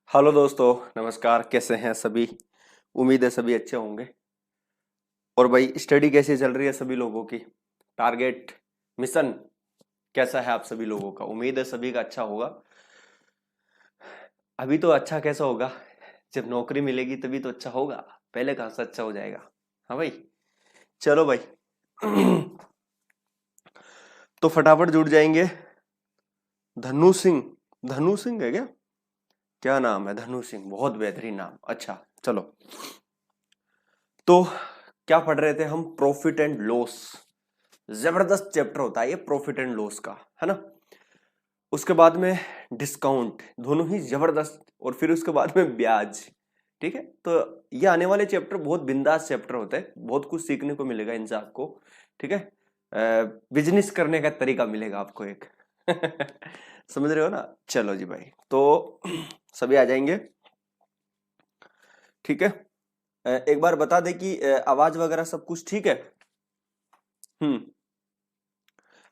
Hello दोस्तों, नमस्कार। कैसे हैं सभी? उम्मीद है सभी अच्छे होंगे। और भाई, स्टडी कैसी चल रही है सभी लोगों की? टारगेट, मिशन कैसा है आप सभी लोगों का? उम्मीद है सभी का अच्छा होगा। अभी तो अच्छा कैसा होगा? जब नौकरी मिलेगी तभी तो अच्छा होगा। पहले कहाँ से अच्छा हो जाएगा? हाँ भाई, चलो भाई। तो फटाफट जुड़ जाएंगे। धनु सिंह। धनु सिंह है क्या? क्या नाम है? धनु सिंह, बहुत बेहतरीन नाम। अच्छा, चलो। तो क्या पढ़ रहे थे हम? Profit and loss. जबरदस्त चैप्टर होता है ये, प्रॉफिट एंड लॉस का, है ना। उसके बाद में डिस्काउंट, दोनों ही जबरदस्त। और फिर उसके बाद में ब्याज। ठीक है, तो ये आने वाले चैप्टर बहुत बिंदास चैप्टर होते हैं, बहुत कुछ सीखने को मिलेगा इनसे आपको। ठीक है, बिजनेस करने का तरीका मिलेगा आपको एक। समझ रहे हो ना? चलो जी भाई, तो सभी आ जाएंगे। ठीक है। एक बार बता दे कि आवाज वगैरह सब कुछ ठीक है। हम्म।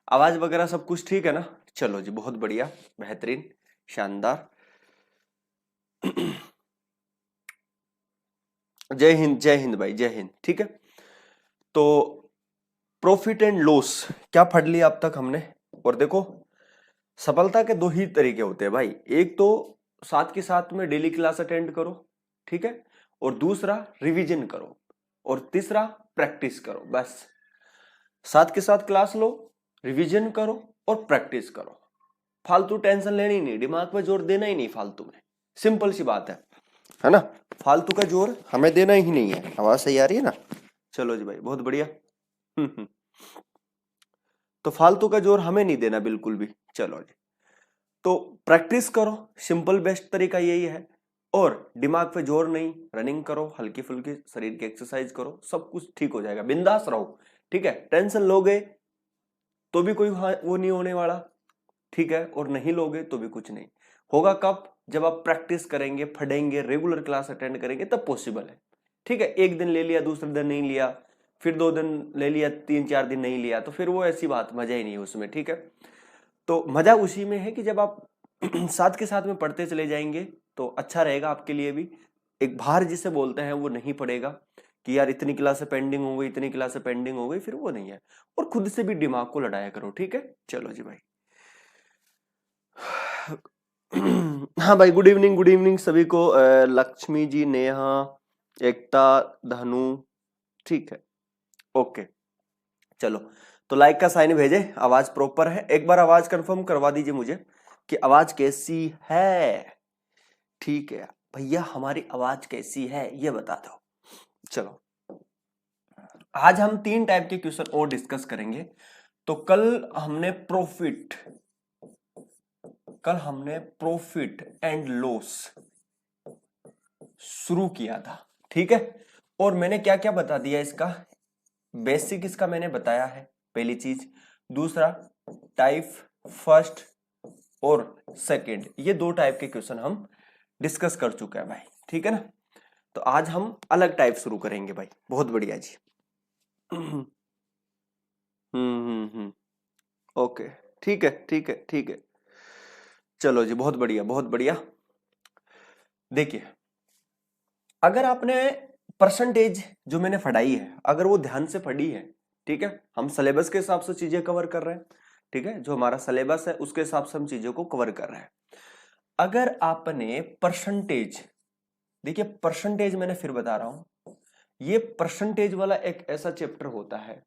आवाज वगैरह सब कुछ ठीक है ना? चलो जी, बहुत बढ़िया, बेहतरीन, शानदार। जय हिंद, जय हिंद भाई, जय हिंद। ठीक है, तो प्रॉफिट एंड लॉस क्या पढ़ लिया अब तक हमने? और देखो, सफलता के दो ही तरीके होते हैं भाई। एक तो साथ के साथ में डेली क्लास अटेंड करो, ठीक है, और दूसरा रिवीजन करो, और तीसरा प्रैक्टिस करो। बस, साथ के साथ क्लास लो, रिवीजन करो और प्रैक्टिस करो। फालतू टेंशन लेनी नहीं, दिमाग पे जोर देना ही नहीं फालतू में। सिंपल सी बात है ना। फालतू का जोर हमें देना ही नहीं है। आवाज सही आ रही है ना? चलो जी भाई, बहुत बढ़िया। हम्म। तो फालतू का जोर हमें नहीं देना बिल्कुल भी। चलो जी, तो प्रैक्टिस करो, सिंपल बेस्ट तरीका यही है। और दिमाग पे जोर नहीं, रनिंग करो, हल्की फुल्की शरीर की एक्सरसाइज करो, सब कुछ ठीक हो जाएगा। बिंदास रहो। ठीक है, टेंशन लोगे तो भी कोई वो नहीं होने वाला। ठीक है, और नहीं लोगे तो भी कुछ नहीं होगा। कब? जब आप प्रैक्टिस करेंगे, पढ़ेंगे, रेगुलर क्लास अटेंड करेंगे, तब पॉसिबल है। ठीक है, एक दिन ले लिया, दूसरे दिन नहीं लिया, फिर 2 दिन ले लिया, 3-4 दिन नहीं लिया, तो फिर वो ऐसी बात, मजा ही नहीं है उसमें। ठीक है, तो मजा उसी में है कि जब आप साथ के साथ में पढ़ते चले जाएंगे तो अच्छा रहेगा आपके लिए भी। एक भार जिसे बोलते हैं वो नहीं पड़ेगा कि यार इतनी क्लास पेंडिंग हो गई, इतनी क्लास पेंडिंग हो गई, फिर वो नहीं है। और खुद से भी दिमाग को लड़ाया करो। ठीक है, चलो जी भाई। हाँ भाई, गुड इवनिंग, गुड इवनिंग सभी को। लक्ष्मी जी, नेहा, एकता, धनु। ठीक है, ओके। चलो, तो लाइक का साइन भेजे। आवाज प्रॉपर है? एक बार आवाज कंफर्म करवा दीजिए मुझे कि आवाज कैसी है। ठीक है भैया, हमारी आवाज कैसी है ये बता दो। चलो, आज हम 3 टाइप के क्वेश्चन और डिस्कस करेंगे। तो कल हमने प्रॉफिट एंड लॉस शुरू किया था। ठीक है, और मैंने क्या क्या बता दिया इसका? बेसिक इसका मैंने बताया है, पहली चीज। दूसरा, टाइप फर्स्ट और सेकंड, ये 2 टाइप के क्वेश्चन हम डिस्कस कर चुके हैं भाई। ठीक है ना? तो आज हम अलग टाइप शुरू करेंगे भाई। बहुत बढ़िया जी। हम्म। ओके, ठीक है, ठीक है, ठीक है। चलो जी, बहुत बढ़िया, बहुत बढ़िया। देखिए, अगर आपने परसेंटेज जो मैंने पढ़ाई है, अगर वो ध्यान से पढ़ी है, ठीक है, हम सिलेबस के हिसाब से चीजें कवर कर रहे हैं। ठीक है, जो हमारा सिलेबस है उसके हिसाब से हम चीजों को कवर कर रहे हैं। अगर आपने परसेंटेज, देखिए परसेंटेज मैंने फिर बता रहा हूं, ये परसेंटेज वाला एक ऐसा चैप्टर होता है।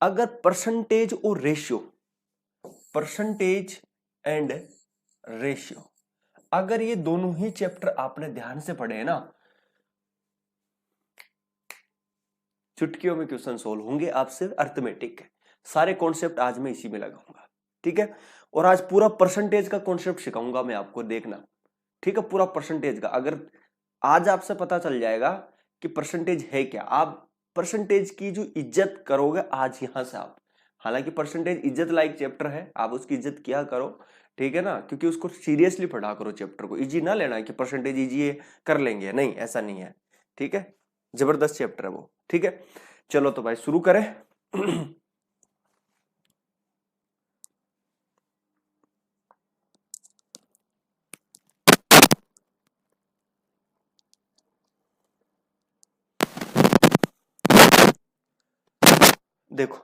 अगर परसेंटेज और रेशियो, परसेंटेज एंड रेशियो, अगर ये दोनों ही चैप्टर आपने ध्यान से पढ़े हैं ना, चुटकियों में क्वेश्चन सोल्व होंगे आपसे। अर्थमेटिक सारे कॉन्सेप्ट आज मैं इसी में लगाऊंगा। ठीक है, और आज पूरा परसेंटेज का कॉन्सेप्ट सिखाऊंगा मैं आपको, देखना। ठीक है, पूरा परसेंटेज का। अगर आज आपसे पता चल जाएगा कि परसेंटेज है क्या, आप परसेंटेज की जो इज्जत करोगे आज यहां से आप। हालांकि परसेंटेज इज्जत लाइक चैप्टर है, आप उसकी इज्जत किया करो। ठीक है ना? क्योंकि उसको सीरियसली पढ़ा करो, चैप्टर को इजी ना लेना कि परसेंटेज इजी है कर लेंगे, नहीं, ऐसा नहीं है। ठीक है, जबरदस्त चैप्टर है वो। ठीक है, चलो तो भाई शुरू करें। देखो,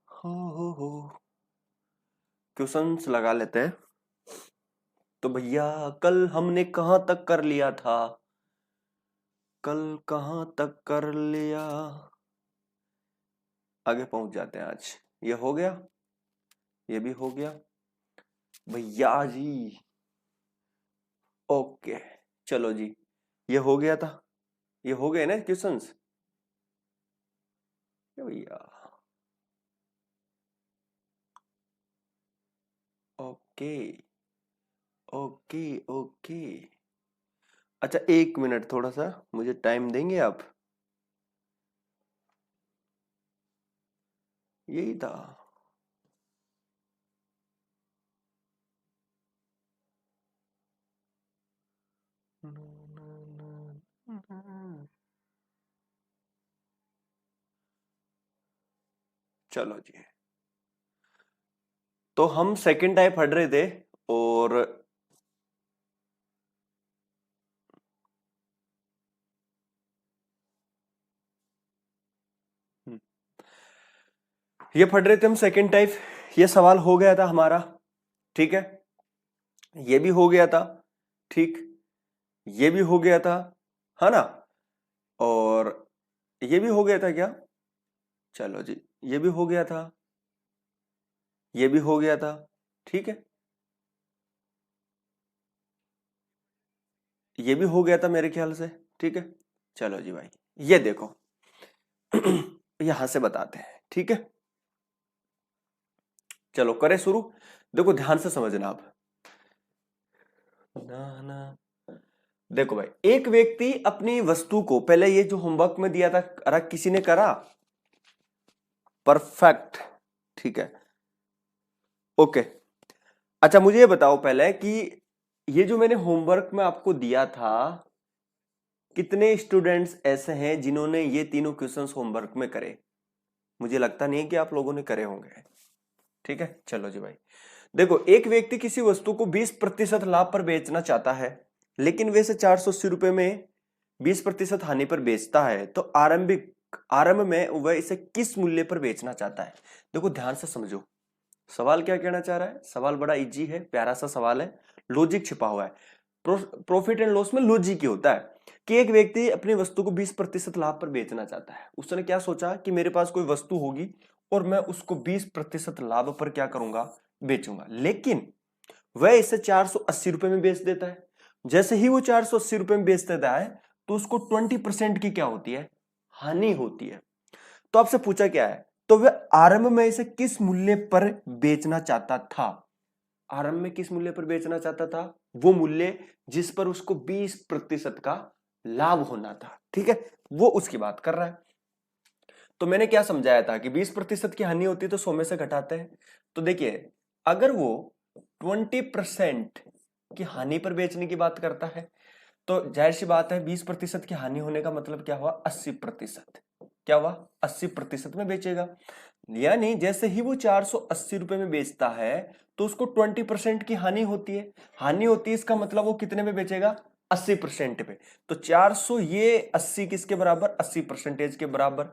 हो क्वेश्चंस लगा लेते हैं। तो भैया कल हमने कहां तक कर लिया था? कल कहां तक कर लिया? आगे पहुंच जाते हैं आज। ये हो गया, ये भी हो गया भैया जी। ओके, चलो जी, ये हो गया था, ये हो गए ना क्वेश्चंस भैया। Okay okay okay. अच्छा 1 मिनट, थोड़ा सा मुझे टाइम देंगे आप? यही था। चलो जी, तो हम सेकंड टाइप पढ़ रहे थे और ये पढ़ रहे थे हम सेकंड टाइप। ये सवाल हो गया था हमारा, ठीक है, ये भी हो गया था, ठीक, ये भी हो गया था, है ना, और ये भी हो गया था क्या? चलो जी, ये भी हो गया था, ये भी हो गया था, ठीक है, ये भी हो गया था मेरे ख्याल से, ठीक है। चलो जी भाई, ये देखो यहां से बताते हैं, ठीक है। चलो करें शुरू। देखो ध्यान से समझना आप ना ना। देखो भाई, एक व्यक्ति अपनी वस्तु को, पहले ये जो होमवर्क में दिया था, अरे किसी ने करा? परफेक्ट, ठीक है, ओके। अच्छा मुझे ये बताओ पहले कि ये जो मैंने होमवर्क में आपको दिया था, कितने स्टूडेंट्स ऐसे हैं जिन्होंने ये तीनों क्वेश्चंस होमवर्क में करे? मुझे लगता नहीं है कि आप लोगों ने करे होंगे, ठीक है। चलो जी भाई, देखो एक व्यक्ति किसी वस्तु को 20% लाभ पर बेचना चाहता है, लेकिन वैसे 480 रुपए में 20% हानि पर बेचता है, तो आरंभ में वह इसे किस मूल्य पर बेचना चाहता है? देखो ध्यान से समझो, सवाल क्या कहना चाह रहा है। सवाल बड़ा इजी है, प्यारा सा सवाल है, लॉजिक छिपा हुआ है। प्रॉफिट एंड लॉस में लॉजिक ही होता है कि एक व्यक्ति अपनी वस्तु को 20% लाभ पर बेचना चाहता है। उसने क्या सोचा कि मेरे पास कोई वस्तु होगी और मैं उसको 20% लाभ पर क्या करूंगा, बेचूंगा, लेकिन वह इसे 480 रुपए में बेच देता है। जैसे ही वो 480 रुपए में बेच देता है, तो उसको 20% की क्या होती है, हानि होती है। तो आपसे पूछा क्या है, तो वह आरंभ में इसे किस मूल्य पर बेचना चाहता था? आरंभ में किस मूल्य पर बेचना चाहता था? वो मूल्य जिस पर उसको 20% का लाभ होना था, ठीक है, वो उसकी बात कर रहा है। तो मैंने क्या समझाया था कि 20% की हानि होती है तो 100 में से घटाते हैं। तो देखिए, अगर वो 20% की हानि पर बेचने की बात करता है, तो जाहिर सी बात है 20% की हानि होने का मतलब क्या हुआ, 80%। क्या हुआ, 80% में बेचेगा। यानी जैसे ही वो 480 रुपए में बेचता है, तो उसको 20% की हानि होती है। हानि होती है, इसका मतलब वो कितने में बेचेगा, 80% पे। तो 400 ये 80 किसके बराबर, 80% के बराबर।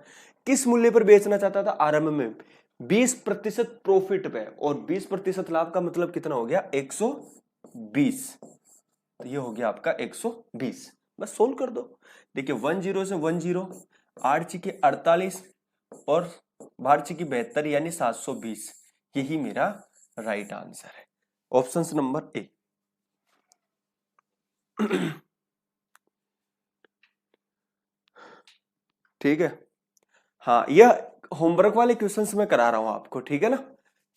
किस मूल्य पर बेचना चाहता था आरंभ में, 20% प्रॉफिट पे, और 20% लाभ का मतलब कितना हो गया, 120। तो ये हो गया आपका 120। बस सोल्व कर दो। देखिए 10 से 10, 8 के 48 और 12 की 72 यानी 720। यही मेरा राइट आंसर है, ऑप्शन नंबर ए। ठीक है, हाँ यह होमवर्क वाले क्वेश्चंस मैं करा रहा हूं आपको, ठीक है ना।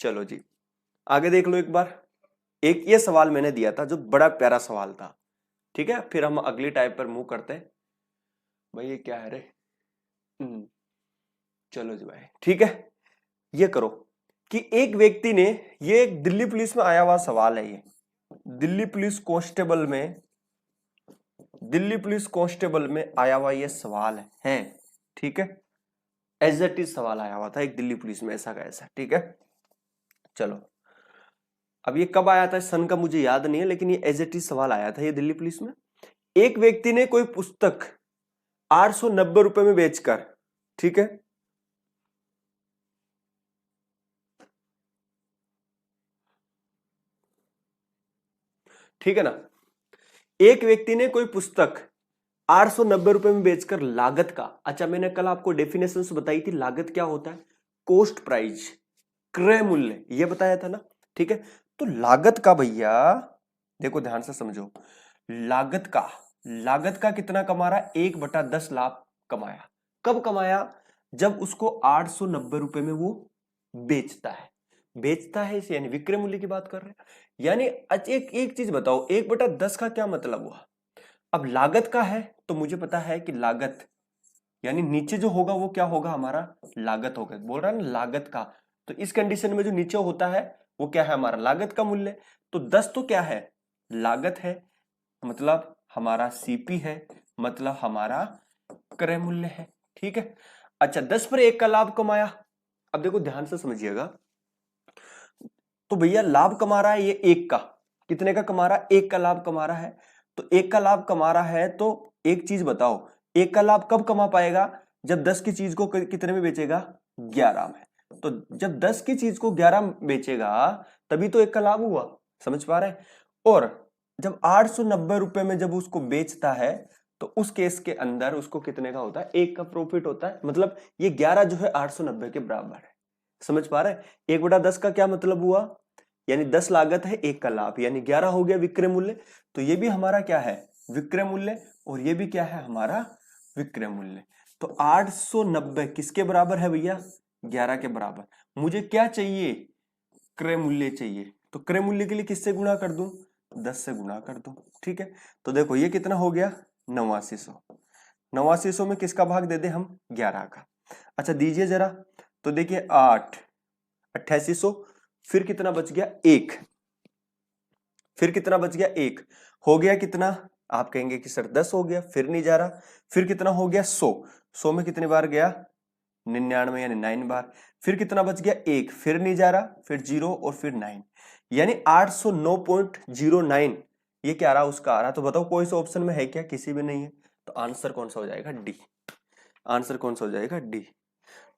चलो जी, आगे देख लो एक बार। एक ये सवाल मैंने दिया था जो बड़ा प्यारा सवाल था, ठीक है, फिर हम अगली टाइप पर मूव करते हैं। भाई ये क्या है रे, चलो जी भाई, ठीक है। ये करो कि एक व्यक्ति ने, ये एक दिल्ली पुलिस में आया हुआ सवाल है, ये दिल्ली पुलिस कांस्टेबल में, दिल्ली पुलिस कांस्टेबल में आया हुआ ये सवाल है, ठीक है। एज इट इज सवाल आया हुआ था एक दिल्ली पुलिस में, ऐसा का ऐसा, ठीक है। चलो, अब ये कब आया था सन का मुझे याद नहीं है, लेकिन ये एज इट इज सवाल आया था ये दिल्ली पुलिस में। एक व्यक्ति ने कोई पुस्तक 890 रुपए में बेचकर, ठीक है, ठीक है ना। एक व्यक्ति ने कोई पुस्तक 890 रुपए में बेचकर लागत का, अच्छा मैंने कल आपको डेफिनेशन बताई थी, लागत क्या होता है, कॉस्ट प्राइस, क्रय मूल्य, ये बताया था ना। ठीक है, तो लागत का भैया देखो ध्यान से समझो, लागत का कितना कमा रहा है, 1/10 लाख कमाया। कब कमाया, जब उसको 890 रुपए में वो बेचता है इसे, यानी विक्रय मूल्य की बात कर रहे हैं। यानी एक चीज बताओ, 1/10 का क्या मतलब हुआ। अब लागत का है तो मुझे पता है कि लागत यानी नीचे जो होगा वो क्या होगा, हमारा लागत होगा, बोल रहा है ना लागत का। तो इस कंडीशन में जो नीचे होता है वो क्या है, हमारा लागत का मूल्य। तो 10 तो क्या है, लागत है, मतलब हमारा सीपी है, मतलब हमारा क्रय मूल्य है। ठीक है, अच्छा 10 पर 1 का लाभ कमाया। अब देखो ध्यान से समझिएगा, तो भैया लाभ कमा रहा है ये 1 का, कितने का कमा रहा है, 1 का लाभ कमा रहा है। तो 1 का लाभ कमा रहा है, तो एक चीज बताओ, 1 का लाभ कब कमा पाएगा, जब 10 की चीज को कितने में बेचेगा, 11 में। तो जब 10 की चीज को 11 में बेचेगा तभी तो 1 का लाभ हुआ, समझ पा रहे हैं। और जब 890 रुपए में जब उसको बेचता है तो उस केस के अंदर उसको कितने का होता है, 1 का प्रॉफिट होता है, मतलब ये 11 जो है 890 के बराबर है। समझ पा रहे हैं, 1/10 का क्या मतलब हुआ, यानी 10 लागत है, 1 का लाभ, यानी 11 हो गया विक्रय मूल्य। तो ये भी हमारा क्या है, विक्रय मूल्य, और ये भी क्या है, हमारा विक्रय मूल्य। तो 890 किसके बराबर है भैया, 11 के बराबर। मुझे क्या चाहिए, क्रय मूल्य चाहिए। तो क्रय मूल्य के लिए किससे गुणा कर दूं, 10 से गुणा कर दूं। ठीक है, तो देखो ये कितना हो गया, 8900। 8900 में किसका भाग दे दे हम, 11 का। अच्छा दीजिए जरा, तो देखिए 8, 8800, फिर कितना बच गया, 1, फिर कितना बच गया, 1 हो गया कितना, आप कहेंगे कि सर 10 हो गया, फिर नहीं जा रहा, फिर कितना हो गया, 100 में कितनी बार गया, 99 यानी 9 बार, फिर कितना बच गया, 1, फिर नहीं जा रहा, फिर 0 और फिर 9, यानी 809.09 ये क्या आ रहा, उसका आ रहा। तो बताओ कोई सा ऑप्शन में है क्या, किसी भी नहीं है। तो आंसर कौन सा हो जाएगा, डी। आंसर कौन सा हो जाएगा, डी।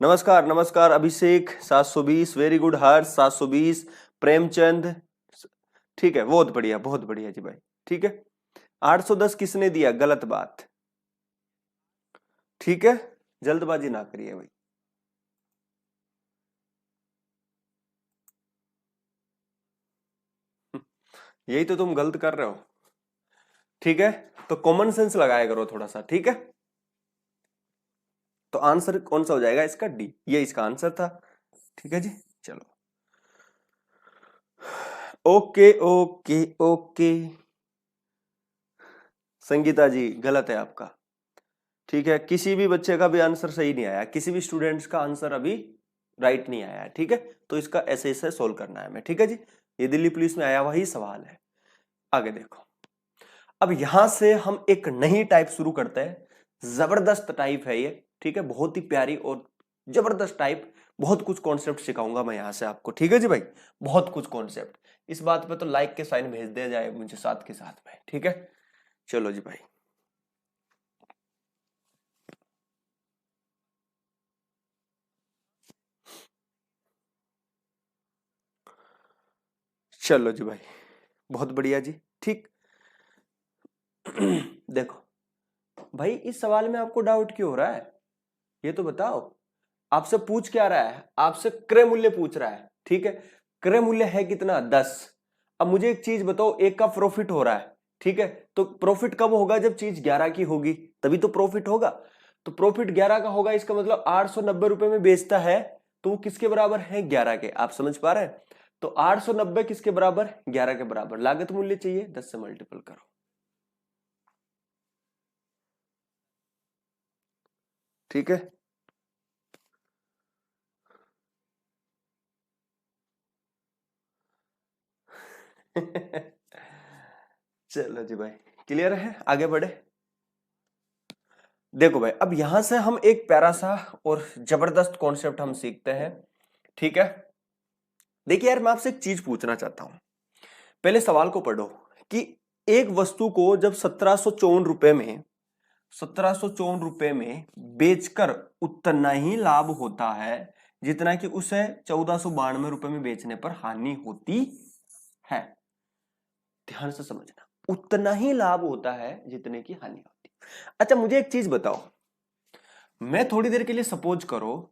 नमस्कार नमस्कार अभिषेक 720, वेरी गुड हर्ष 720, प्रेमचंद, ठीक है बहुत बढ़िया जी भाई। ठीक है, 810 किसने दिया, गलत बात। ठीक है, जल्दबाजी ना करिए भाई। यही तो तुम गलत कर रहे हो। ठीक है, तो कॉमन सेंस लगाया करो थोड़ा सा। ठीक है, तो आंसर कौन सा हो जाएगा इसका, डी, ये इसका आंसर था। ठीक है जी, चलो ओके ओके ओके। संगीता जी गलत है आपका। ठीक है, किसी भी बच्चे का भी आंसर सही नहीं आया, किसी भी स्टूडेंट्स का आंसर अभी राइट नहीं आया है। ठीक है, तो इसका ऐसे ऐसे सोल्व करना है हमें। ठीक है जी, ये दिल्ली पुलिस में आया वही सवाल है। आगे देखो, अब यहां से हम एक नई टाइप शुरू करते हैं, जबरदस्त टाइप है ये। ठीक है, बहुत ही प्यारी और जबरदस्त टाइप, बहुत कुछ कॉन्सेप्ट सिखाऊंगा मैं यहां से आपको। ठीक है जी भाई, बहुत कुछ कॉन्सेप्ट। इस बात पे तो लाइक के साइन भेज दिया जाए मुझे साथ के साथ में। ठीक है, चलो जी भाई, चलो जी भाई, बहुत बढ़िया जी। ठीक देखो भाई, इस सवाल में आपको डाउट क्यों हो रहा है, ये तो बताओ। आपसे पूछ क्या रहा है, आपसे क्रय मूल्य पूछ रहा है। ठीक है, क्रय मूल्य है कितना, 10। अब मुझे एक चीज बताओ, एक का प्रॉफिट हो रहा है। ठीक है, तो प्रॉफिट कब होगा, जब चीज 11 की होगी तभी तो प्रॉफिट होगा। तो प्रॉफिट 11 का होगा, इसका मतलब 890 रुपए में बेचता है, तो वो किसके बराबर है, 11 के। आप समझ पा रहे हैं, तो 890 किसके बराबर, 11 के बराबर। लागत मूल्य चाहिए, 10 से मल्टीपल करो। ठीक है चलो जी भाई, क्लियर है, आगे बढ़े। देखो भाई, अब यहां से हम एक प्यारा सा और जबरदस्त कॉन्सेप्ट हम सीखते हैं। ठीक है, देखिए यार, मैं आपसे एक चीज पूछना चाहता हूं, पहले सवाल को पढ़ो कि एक वस्तु को जब 1754 रुपए में बेचकर उतना ही लाभ होता है जितना कि उसे 1492 रुपए में बेचने पर हानि होती है। ध्यान से समझना, उतना ही लाभ होता है जितने की हानि होती है। अच्छा मुझे एक चीज बताओ, मैं थोड़ी देर के लिए सपोज करो,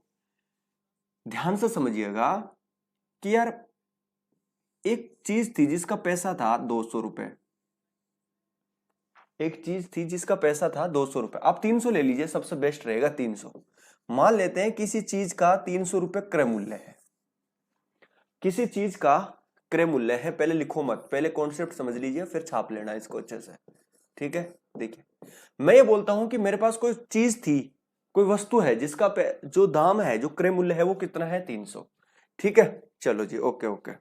ध्यान से समझिएगा कि यार एक चीज थी जिसका पैसा था 200 रुपए, एक चीज थी जिसका पैसा था 200 रुपए, आप 300 ले लीजिए, सबसे बेस्ट रहेगा 300। मान लेते हैं किसी चीज का 300 रुपए क्रय मूल्य है, किसी चीज का क्रय मूल्य है, पहले लिखो मत, पहले कॉन्सेप्ट समझ लीजिए फिर छाप लेना इसको अच्छे से, ठीक है। देखिए मैं ये बोलता हूं कि मेरे पास कोई चीज थी, कोई वस्तु है जिसका जो दाम है, जो क्रय मूल्य है वो कितना है, 300, ठीक है। चलो जी, ओके ओके।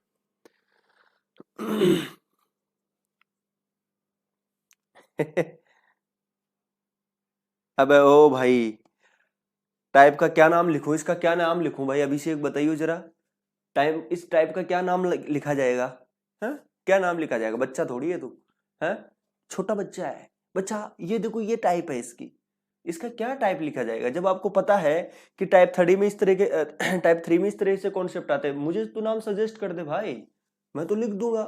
अबे ओ भाई, टाइप का क्या नाम लिखूं, इसका क्या नाम लिखूं भाई, अभिषेक बताइए जरा, टाइप, इस टाइप का क्या नाम लिखा जाएगा, है क्या नाम लिखा जाएगा, बच्चा थोड़ी है तू, है छोटा बच्चा है, बच्चा ये देखो ये टाइप है इसकी, इसका क्या टाइप लिखा जाएगा, जब आपको पता है कि टाइप 3 में इस तरह के टाइप 3 में इस तरह से कॉन्सेप्ट आते हैं, मुझे तो नाम सजेस्ट कर दे भाई, मैं तो लिख दूंगा।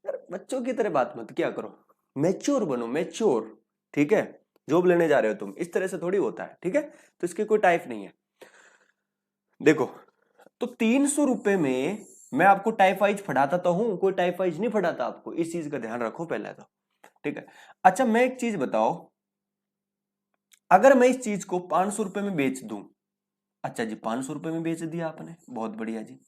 यार बच्चों की तरह बात मत किया करो, मैच्योर बनो, मैच्योर, ठीक है। जॉब लेने जा रहे हो तुम, इस तरह से थोड़ी होता है, ठीक है। तो इसके कोई टाइप नहीं है। देखो तो 300 रुपए में मैं आपको टाइप वाइज पढ़ाता तो हूं, कोई टाइप वाइज नहीं पढ़ाता आपको, इस चीज का ध्यान रखो पहले तो, ठीक है। अच्छा मैं एक चीज बताओ, अगर मैं इस चीज को 500 रुपए में बेच दूं, अच्छा जी 500 रुपए में बेच दिया आपने, बहुत बढ़िया जी।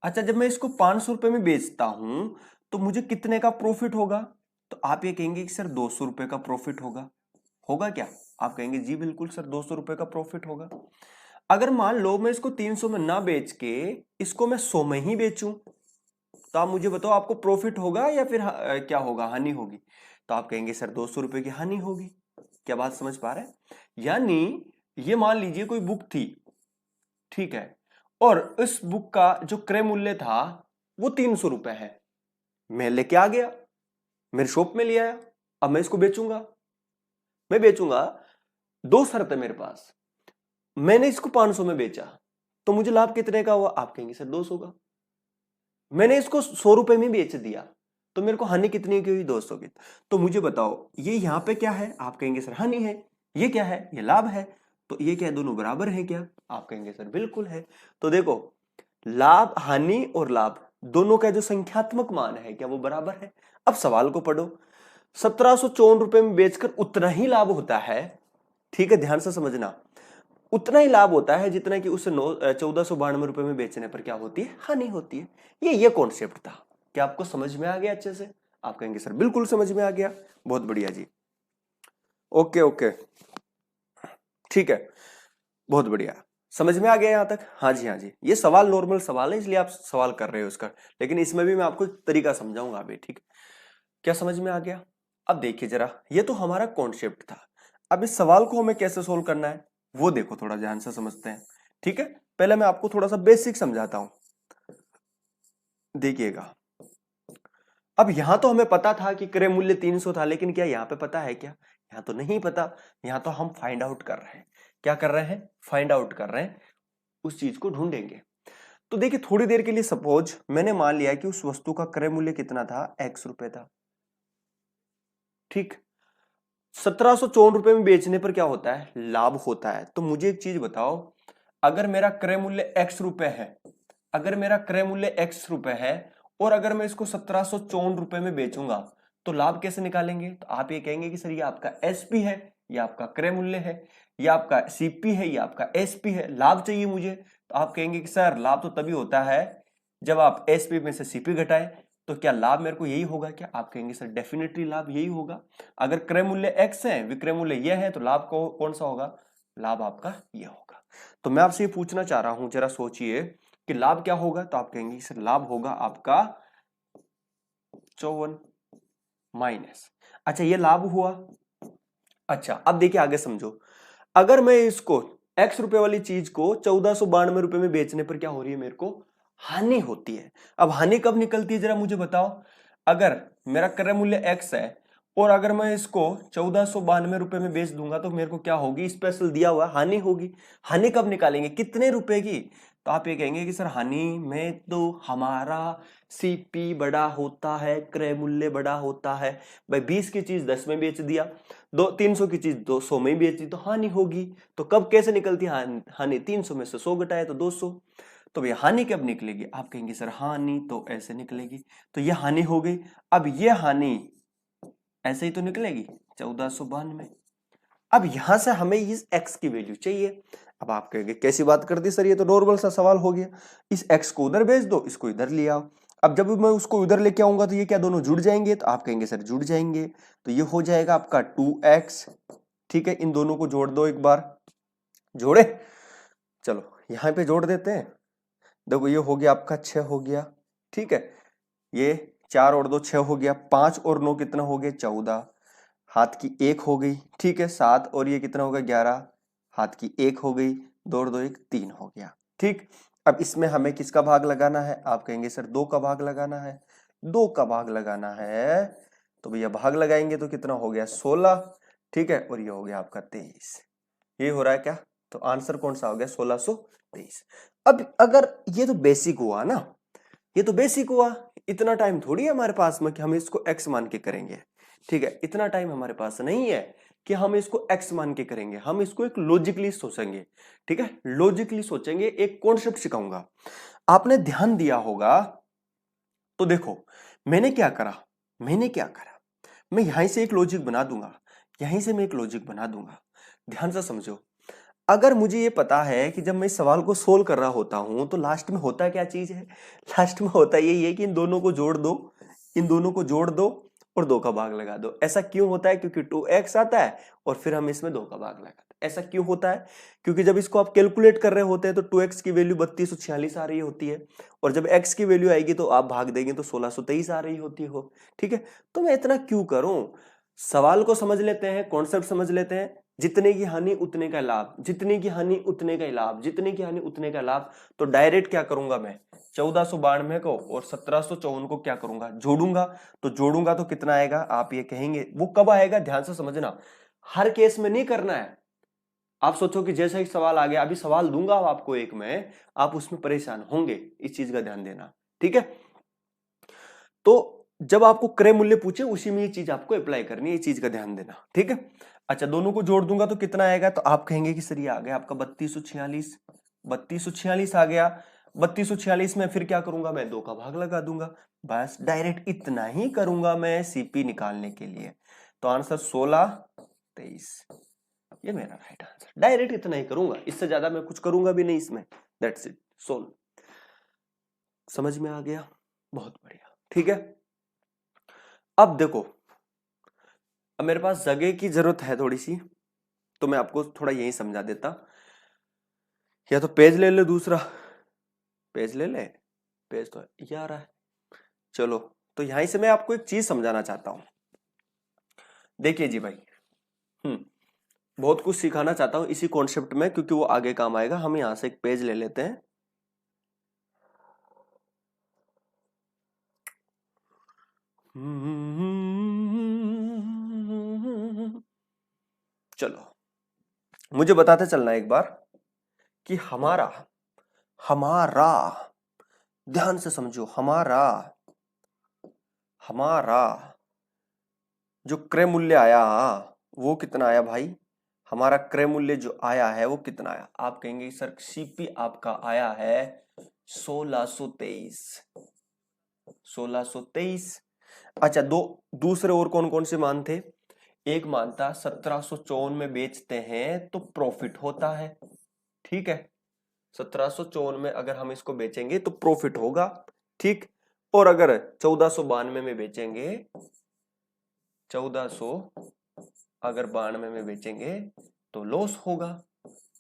अच्छा जब मैं इसको 500 रुपए में बेचता हूं तो मुझे कितने का प्रॉफिट होगा, तो आप ये कहेंगे कि सर 200 रुपए का प्रॉफिट होगा, होगा क्या, आप कहेंगे जी बिल्कुल सर 200 रुपए का प्रॉफिट होगा। अगर मान लो मैं इसको 300 में ना बेच के इसको मैं 100 में ही बेचूं, तो आप मुझे बताओ आपको प्रॉफिट होगा या फिर क्या होगा, हानि होगी, तो आप कहेंगे सर 200 रुपए की हानि होगी। क्या बात समझ पा रहे हैं, यानी ये मान लीजिए कोई बुक थी, ठीक है, और इस बुक का जो क्रय मूल्य था वो 300 रुपए है, मैं लेके आ गया, मेरे शॉप में ले आया, अब मैं इसको बेचूंगा, मैं बेचूंगा, दो शर्त है मेरे पास, मैंने इसको 500 में बेचा तो मुझे लाभ कितने का हुआ, आप कहेंगे सर 200 का, मैंने इसको 100 रुपए में बेच दिया तो मेरे को हानि कितनी की हुई, 200 की। तो मुझे बताओ ये यहां पे क्या है, आप कहेंगे सर हानि है, ये क्या है, ये लाभ है, तो ये क्या है, दोनों बराबर है क्या, आप कहेंगे सर बिल्कुल है। तो देखो लाभ, हानि और लाभ दोनों का जो संख्यात्मक मान है क्या वो बराबर है। अब सवाल को पढ़ो, 1754 रुपए में बेचकर उतना ही लाभ होता है, ठीक है, ध्यान से समझना, उतना ही लाभ होता है जितना कि उसे 1492 रुपए में बेचने पर क्या होती है, हानि होती है। ये कॉन्सेप्ट था, क्या आपको समझ में आ गया अच्छे से, आप कहेंगे सर बिल्कुल समझ में आ गया, बहुत बढ़िया जी, ओके ओके, ठीक है, बहुत बढ़िया, समझ में आ गया यहां तक, हाँ जी हाँ जी, ये सवाल नॉर्मल सवाल है इसलिए आप सवाल कर रहे हो इसका, लेकिन इसमें भी मैं आपको तरीका समझाऊंगा अभी, ठीक, क्या समझ में आ गया। अब देखिए जरा, ये तो हमारा कॉन्सेप्ट था, अब इस सवाल को हमें कैसे सोल्व करना है वो देखो, थोड़ा ध्यान से समझते हैं, ठीक है। पहले मैं आपको थोड़ा सा बेसिक समझाता हूं, देखिएगा। अब यहां तो हमें पता था कि क्रय मूल्य 300 था, लेकिन क्या यहां पे पता है क्या, यहां तो नहीं पता, यहां तो हम फाइंड आउट कर रहे हैं, क्या कर रहे हैं, फाइंड आउट कर रहे हैं, उस चीज को ढूंढेंगे। तो देखिए थोड़ी देर के लिए सपोज मैंने मान लिया कि उस वस्तु का क्रय मूल्य कितना था, x रुपए था, ठीक, 1754 रुपए में बेचने पर क्या होता है, लाभ होता है। तो मुझे एक चीज बताओ, अगर मेरा क्रय मूल्य x रुपए है, अगर मेरा क्रय मूल्य x रुपए है और अगर मैं इसको 1754 रुपए में बेचूंगा तो लाभ कैसे निकालेंगे, तो आप ये कहेंगे कि सर ये आपका एसपी है, ये आपका क्रय मूल्य है, ये आपका सीपी है, ये आपका एसपी है, लाभ चाहिए मुझे, तो आप कहेंगे कि सर लाभ तो तभी होता है जब आप एसपी में से सीपी घटाएं, तो क्या लाभ मेरे को यही होगा क्या, आप कहेंगे सर डेफिनेटली लाभ यही होगा। अगर क्रय मूल्य x है, विक्रय मूल्य यह है, तो लाभ को कौन सा होगा, लाभ आपका यह होगा। तो मैं आपसे ये पूछना चाह रहा हूं, जरा सोचिए कि लाभ क्या होगा, तो आप कहेंगे सर लाभ होगा आपका 54 माइनस, अच्छा ये लाभ हुआ। अच्छा अब देखिए आगे समझो, अगर मैं इसको x रुपए वाली चीज को 1492 रुपए में बेचने पर क्या हो रही है, मेरे को हानि होती है। अब हानि कब निकलती है जरा मुझे बताओ, अगर मेरा क्रय मूल्य x है और अगर मैं इसको 1492 रुपए में बेच दूंगा तो मेरे को क्या होगी, स्पेशल दिया हुआ हानि होगी। हानि कब निकालेंगे, कितने रुपए की, तो आप ये कहेंगे कि सर हानि में तो हमारा सीपी बड़ा होता है, क्रय मूल्य बड़ा होता है। भाई 20 की चीज 10 में बेच दिया, 300 की चीज 200 में बेच दी तो हानि होगी। तो कब कैसे निकलती हानि? 300 में से 100 घटाए तो 200। तो भैया हानि कब निकलेगी? आप कहेंगे सर हानि तो ऐसे निकलेगी, तो ये हानि हो गई। अब ये हानि ऐसे ही तो निकलेगी 1492। अब यहां से हमें इस x की वैल्यू चाहिए। अब आप कहेंगे कैसी बात कर दी सर, ये तो नॉर्मल सा सवाल हो गया, इस x को उधर भेज दो, इसको इधर ले आओ। अब जब मैं उसको उधर लेके आऊंगा तो ये क्या दोनों जुड़ जाएंगे? तो आप कहेंगे सर जुड़ जाएंगे, तो ये हो जाएगा आपका 2x। ठीक है, इन दोनों को जोड़ दो एक बार। जोड़े? चलो यहां पे जोड़ देते हैं। देखो ये हो गया आपका 6 हो गया। ठीक है, ये 4 और 2 6 हो गया, 5 और 9 कितना हो गया? 14, हाथ की 1 हो गई। ठीक है, 7 और ये कितना हो गया? 11, हाथ की 1 हो गई, 2 और 2 1 3 हो गया। ठीक, अब इसमें हमें किसका भाग लगाना है? आप कहेंगे सर 2 का भाग लगाना है। 2 का भाग लगाना है तो भैया भाग लगाएंगे तो कितना हो गया? 16। ठीक है, और ये हो गया आपका 23। ये हो रहा है क्या? तो आंसर कौन सा हो गया? 1623। अब अगर ये तो बेसिक हुआ ना, ये तो बेसिक हुआ, इतना टाइम थोड़ी है हमारे पास में कि हम इसको x मान के करेंगे। ठीक है, इतना टाइम हमारे पास नहीं है कि हम इसको x मान के करेंगे, हम इसको एक लॉजिकली सोचेंगे। ठीक है, लॉजिकली सोचेंगे, एक कॉन्सेप्ट सिखाऊंगा। आपने ध्यान दिया होगा तो देखो मैंने क्या करा, मैं यहीं से एक लॉजिक बना दूंगा, यहीं से मैं एक लॉजिक बना दूंगा। ध्यान से समझो, अगर मुझे ये पता है कि जब मैं इस सवाल को सोल्व कर रहा होता हूं तो लास्ट में होता क्या चीज है? लास्ट में होता यही है कि इन दोनों को जोड़ दो, इन दोनों को जोड़ दो और 2 का भाग लगा दो। ऐसा क्यों होता है? क्योंकि 2x आता है और फिर हम इसमें 2 का भाग लगाते हैं। ऐसा क्यों होता है? क्योंकि जब इसको आप कैलकुलेट कर रहे होते हैं तो 2x की वैल्यू 3246 आ रही होती है, और जब x की वैल्यू आएगी तो आप भाग देंगे तो 1623 आ रही होती हो। ठीक है, तो मैं इतना क्यों करूं? सवाल को समझ लेते हैं, कॉन्सेप्ट समझ लेते हैं। जितने की हानि उतने का लाभ, जितने की हानि उतने का लाभ, जितने की हानि उतने का लाभ। तो डायरेक्ट क्या करूंगा मैं? 1492 को और 1754 को क्या करूंगा? जोड़ूंगा। तो जोड़ूंगा तो कितना आएगा? आप ये कहेंगे, वो कब आएगा ध्यान से समझना, हर केस में नहीं करना है। आप सोचो कि जैसा ही सवाल आ गया, अभी सवाल दूंगा आपको एक में, आप उसमें परेशान होंगे, इस चीज का ध्यान देना। ठीक है, तो जब आपको क्रय मूल्य पूछे उसी में ये चीज आपको अप्लाई करनी है, ये चीज का ध्यान देना। ठीक है, अच्छा दोनों को जोड़ दूंगा तो कितना आएगा? तो आप कहेंगे कि सर ये आ गया आपका 3246, 3246 आ गया। 3246 में फिर क्या करूंगा मैं? 2 का भाग लगा दूंगा। बस डायरेक्ट इतना ही करूंगा मैं सीपी निकालने के लिए। तो आंसर 1623, ये मेरा राइट आंसर। डायरेक्ट इतना ही करूंगा, इससे ज्यादा मैं कुछ करूंगा भी नहीं इसमें। That's it, solve. समझ में आ गया? बहुत बढ़िया। ठीक है, अब देखो, अब मेरे पास जगह की जरूरत है थोड़ी सी, तो मैं आपको थोड़ा यही समझा देता। या तो पेज ले ले, दूसरा पेज ले ले, पेज तो ये आ रहा है। चलो, तो यहीं से मैं आपको एक चीज समझाना चाहता हूं। देखिए जी भाई, बहुत कुछ सिखाना चाहता हूं इसी कॉन्सेप्ट में, क्योंकि वो आगे काम आएगा। हम यहां से एक पेज ले लेते हैं। चलो, मुझे बताते चलना एक बार कि हमारा ध्यान से समझो, हमारा जो क्रय मूल्य आया वो कितना आया भाई? हमारा क्रय मूल्य जो आया है वो कितना आया? आप कहेंगे सर सीपी आपका आया है 1623। अच्छा, दूसरे और कौन कौन से मान थे? एक मान था 1754 में बेचते हैं तो प्रॉफिट होता है। ठीक है, 1754 में अगर हम इसको बेचेंगे तो प्रॉफिट होगा। ठीक, और अगर 1492 में बेचेंगे, 1492 में बेचेंगे तो लॉस होगा।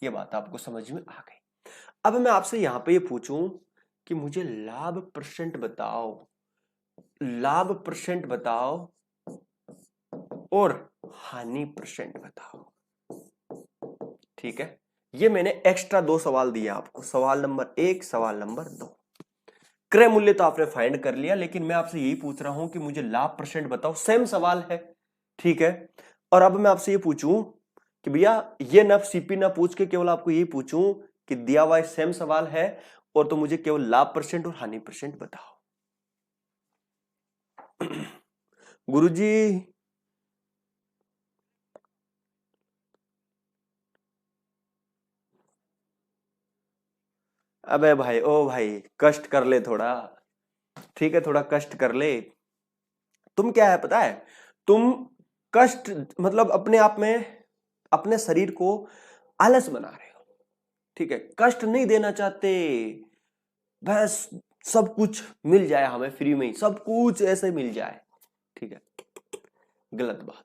ये बात आपको समझ में आ गई। अब मैं आपसे यहां पे ये पूछूं कि मुझे लाभ परसेंट बताओ और हानि परसेंट बताओ। ठीक है, ये मैंने एक्स्ट्रा 2 सवाल दिए आपको, सवाल नंबर 1, सवाल नंबर 2। क्रय मूल्य तो आपने फाइंड कर लिया, लेकिन मैं आपसे यही पूछ रहा हूं कि मुझे लाभ परसेंट बताओ। सेम सवाल है। ठीक है, और अब मैं आपसे ये पूछूं कि भैया ये ना सीपी ना पूछ के केवल आपको यही पूछूं कि दिया हुआ सेम सवाल है और तो मुझे केवल लाभ परसेंट और हानि परसेंट बताओ। गुरुजी अबे भाई, ओ भाई कष्ट कर ले थोड़ा, ठीक है थोड़ा कष्ट कर ले। तुम क्या है पता है, तुम कष्ट मतलब अपने आप में अपने शरीर को आलस बना रहे हो, ठीक है, कष्ट नहीं देना चाहते, बस सब कुछ मिल जाए हमें फ्री में ही, सब कुछ ऐसे मिल जाए, ठीक है, गलत बात,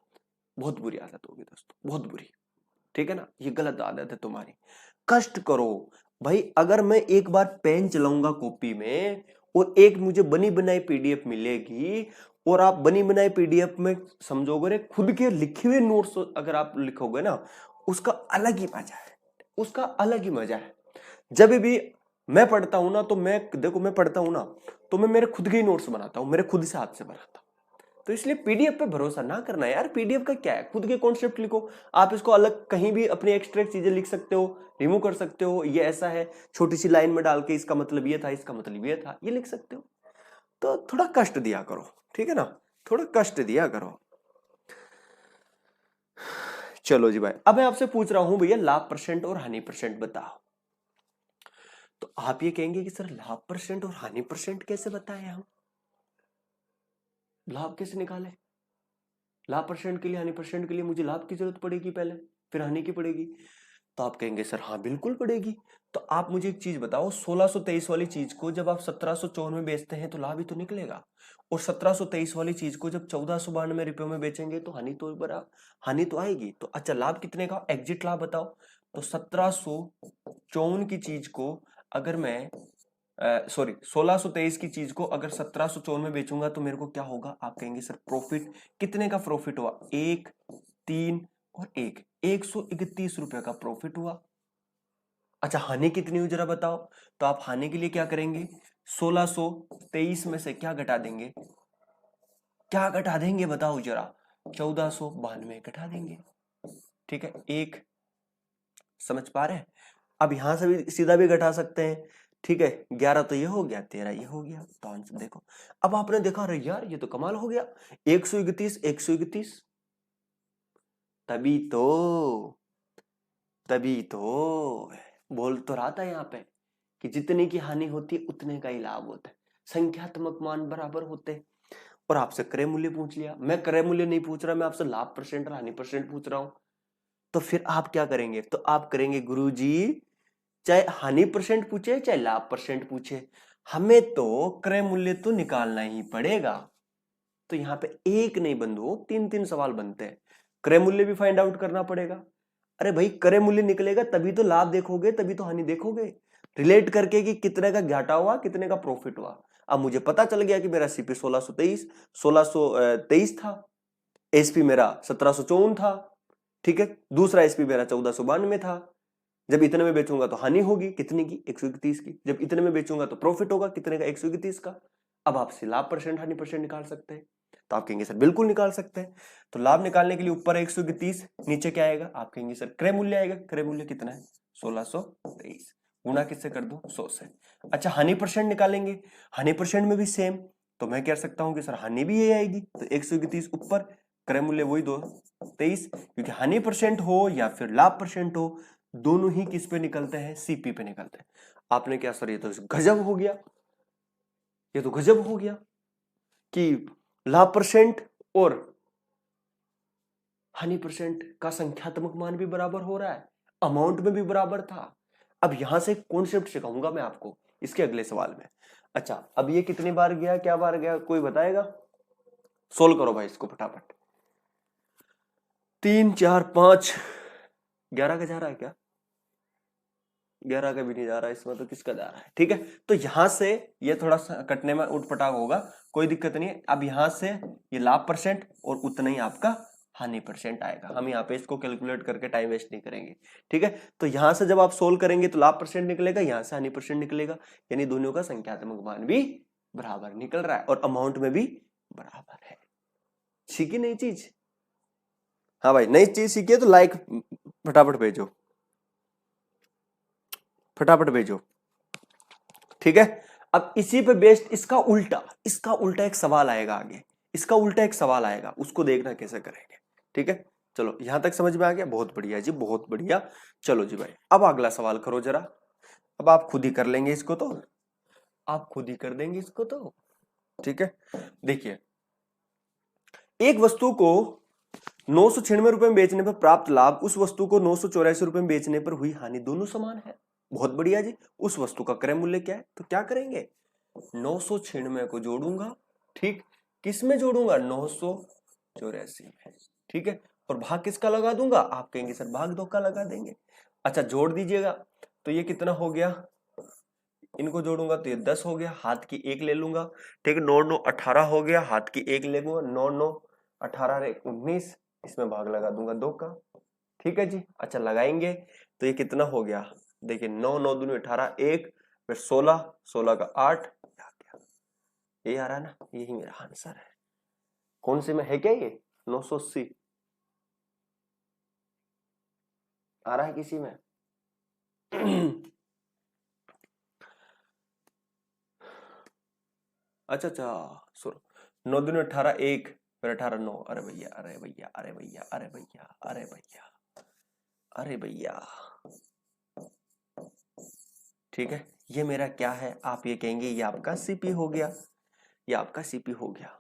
बहुत बुरी आदत होगी दोस्तों, बहुत बुरी, ठीक है ना, ये गलत आदत है तुम्हारी। कष्ट करो भाई, अगर मैं एक बार पेन चलाऊंगा कॉपी में और एक मुझे बनी बनाई पीडीएफ मिलेगी और आप बनी बनाई पीडीएफ में समझोगे रे, खुद के लिखे हुए नोट्स अगर आप लिखोगे ना, उसका अलग ही मजा है, उसका अलग ही मजा है। जब भी मैं पढ़ता हूं ना, तो मैं देखो मैं पढ़ता हूं ना, तो मैं मेरे खुद के ही नोट्स बनाता हूं, मेरे खुद से हाथ से बनाता हूं। तो इसलिए पीडीएफ पे भरोसा ना करना यार, पीडीएफ का क्या है, खुद के कॉन्सेप्ट लिखो, आप इसको अलग कहीं भी अपनी एक्स्ट्रा चीजें लिख सकते हो, रिमूव कर सकते हो, ये ऐसा है, छोटी सी लाइन में डाल के इसका मतलब ये था, इसका मतलब ये था, ये लिख सकते हो। तो थोड़ा कष्ट दिया करो, ठीक है ना, थोड़ा कष्ट दिया करो। चलो जी भाई, अब मैं आपसे पूछ रहा हूं भैया लाभ परसेंट और हानि परसेंट बताओ। तो आप ये कहेंगे कि सर लाभ परसेंट और हानि परसेंट कैसे बताएं हम, लाभ कैसे निकाले, लाभ परसेंट के लिए हानि परसेंट के लिए मुझे लाभ की जरूरत पड़ेगी पहले, फिर हानि की पड़ेगी। तो आप कहेंगे सर हाँ बिल्कुल पड़ेगी। तो आप मुझे एक चीज बताओ, 1623 वाली चीज को जब आप 1754 में बेचते हैं तो लाभ ही तो निकलेगा, और 1723 वाली चीज को जब 1492 रुपयों में बेचेंगे तो हानि तो हानि तो आएगी। तो अच्छा लाभ कितने का, एग्जिट लाभ बताओ। तो 1754 की चीज को अगर मैं सॉरी 1623 की चीज को अगर 1754 में बेचूंगा तो मेरे को क्या होगा, आप कहेंगे सर प्रॉफिट, कितने का प्रॉफिट हुआ, 1 3 और 1, 131 रुपए का प्रॉफिट हुआ। अच्छा हानि कितनी हुई जरा बताओ। तो आप हानि के लिए क्या करेंगे, 1623 में से क्या घटा देंगे, क्या घटा देंगे बताओ जरा, 1492 घटा देंगे, ठीक है, एक समझ पा रहे हैं। अब यहां से भी सीधा भी घटा सकते हैं, ठीक है, 11 तो ये हो गया, 13 ये हो गया, तो आंसर देखो। अब आपने देखा अरे यार ये तो कमाल हो गया, 131 131, तभी तो तभी तो बोल तो रहा था यहाँ पे कि जितने की हानि होती है उतने का ही लाभ होता है, संख्यात्मक मान बराबर होते हैं। और आपसे क्रय मूल्य पूछ लिया, मैं क्रय मूल्य नहीं पूछ रहा, मैं आपसे लाभ परसेंट और हानि परसेंट पूछ रहा हूं। तो फिर आप क्या करेंगे, तो आप करेंगे गुरुजी, चाहे हानि परसेंट पूछे चाहे लाभ परसेंट पूछे, हमें तो क्रय मूल्य तो निकालना ही पड़ेगा। तो यहाँ पे एक नहीं बंधु, तीन तीन सवाल बनते हैं, क्रय मूल्य भी फाइंड आउट करना पड़ेगा। अरे भाई क्रय मूल्य निकलेगा तभी तो लाभ देखोगे, तभी तो हानि देखोगे, रिलेट करके कि कितने का घाटा हुआ कितने का प्रॉफिट हुआ। अब मुझे पता चल गया कि मेरा सीपी 1623 था, एसपी मेरा 1754 था, ठीक है, दूसरा एसपी मेरा 1492 था। जब इतने में बेचूंगा तो हानि होगी कितने की, 131 की, जब इतने में बेचूंगा तो प्रॉफिट होगा कितने का, 131 का। अब आपसे लाभ परसेंट हानि परसेंट निकाल सकते हैं। तो आप कहेंगे सर बिल्कुल निकाल सकते हैं। तो लाभ निकालने के लिए ऊपर 131, नीचे क्या आएगा, आप कहेंगे सर क्रय मूल्य आएगा, क्रय मूल्य कितना है 1623, गुणा किससे कर दो 100 से। अच्छा हानि परसेंट निकालेंगे, हानि परसेंट में भी सेम, तो मैं कह सकता हूं कि सर हानि भी ये आएगी, तो 131 ऊपर, क्रय मूल्य वही 223, क्योंकि हानि परसेंट हो या फिर लाभ परसेंट हो दोनों ही किस पे निकलते हैं, सीपी पे निकलते हैं। आपने क्या सर ये तो गजब हो गया, ये तो गजब हो गया कि लाभ परसेंट और हानि परसेंट का संख्यात्मक मान भी बराबर हो रहा है, अमाउंट में भी बराबर था। अब यहां से कॉन्सेप्ट सिखाऊंगा मैं आपको इसके अगले सवाल में। अच्छा अब ये कितनी बार गया, क्या बार गया, कोई बताएगा, सोल्व करो भाई इसको फटाफट। 3 4 5, 11 का जा रहा है क्या, 11 का भी नहीं जा रहा, इसमें तो किसका जा रहा है, ठीक है। तो यहां से ये थोड़ा सा कटने में उठपटांग होगा, कोई दिक्कत नहीं है। अब यहां से ये लाभ परसेंट और उतना ही आपका हानि परसेंट आएगा, हम यहाँ पे इसको कैलकुलेट करके टाइम वेस्ट नहीं करेंगे, ठीक है। तो यहां से जब आप सोल्व करेंगे तो लाभ परसेंट निकलेगा, यहां से हानि परसेंट निकलेगा, यानी दोनों का संख्यात्मक मान भी बराबर निकल रहा है और अमाउंट में भी बराबर है। सीखी नई चीज, हाँ भाई नई चीज सीखी है तो लाइक फटाफट भेजो। फटाफट भेजो, ठीक है। अब इसी पे बेस्ड इसका उल्टा एक सवाल आएगा आगे, इसका उल्टा एक सवाल आएगा, उसको देखना कैसे करेंगे, ठीक है। चलो यहां तक समझ में आ गया, बहुत बढ़िया जी, बहुत बढ़िया। चलो जी भाई, अब अगला सवाल करो जरा। अब आप खुद ही कर लेंगे इसको, तो आप खुद ही कर देंगे इसको तो, ठीक है। देखिए, एक वस्तु को 996 रुपए में बेचने पर प्राप्त लाभ उस वस्तु को 984 रुपए में बेचने पर हुई हानि दोनों समान है। बहुत बढ़िया जी। उस वस्तु का क्रय मूल्य क्या है, तो क्या करेंगे, 996 को जोड़ूंगा, ठीक, किस में जोड़ूंगा, 984 में, ठीक है। और भाग किसका लगा दूंगा, आप कहेंगे सर भाग 2 का लगा देंगे। अच्छा जोड़ दीजिएगा, तो ये कितना हो गया, इनको जोड़ूंगा तो ये 10 हो गया, हाथ की 1 ले लूंगा, ठीक है। 9 9 18 हो गया, हाथ की 1 ले लूंगा, 9 9 18 19, इसमें भाग लगा दूंगा 2 का, ठीक है जी। अच्छा लगाएंगे तो ये कितना हो गया, देखिए 9 9 दूनी 18, 1 फिर 16, 16 का 8, ये आ रहा है ना, यही मेरा आंसर है। कौन से में है क्या ये, 980 आ रहा है किसी में? अच्छा अच्छा सुनो, 9 दूनी 18, 1 फिर 18 9, अरे भैया अरे भैया अरे भैया अरे भैया अरे भैया अरे भैया, ठीक है। ये मेरा क्या है, आप ये कहेंगे ये आपका सीपी हो गया, ये आपका सीपी हो गया।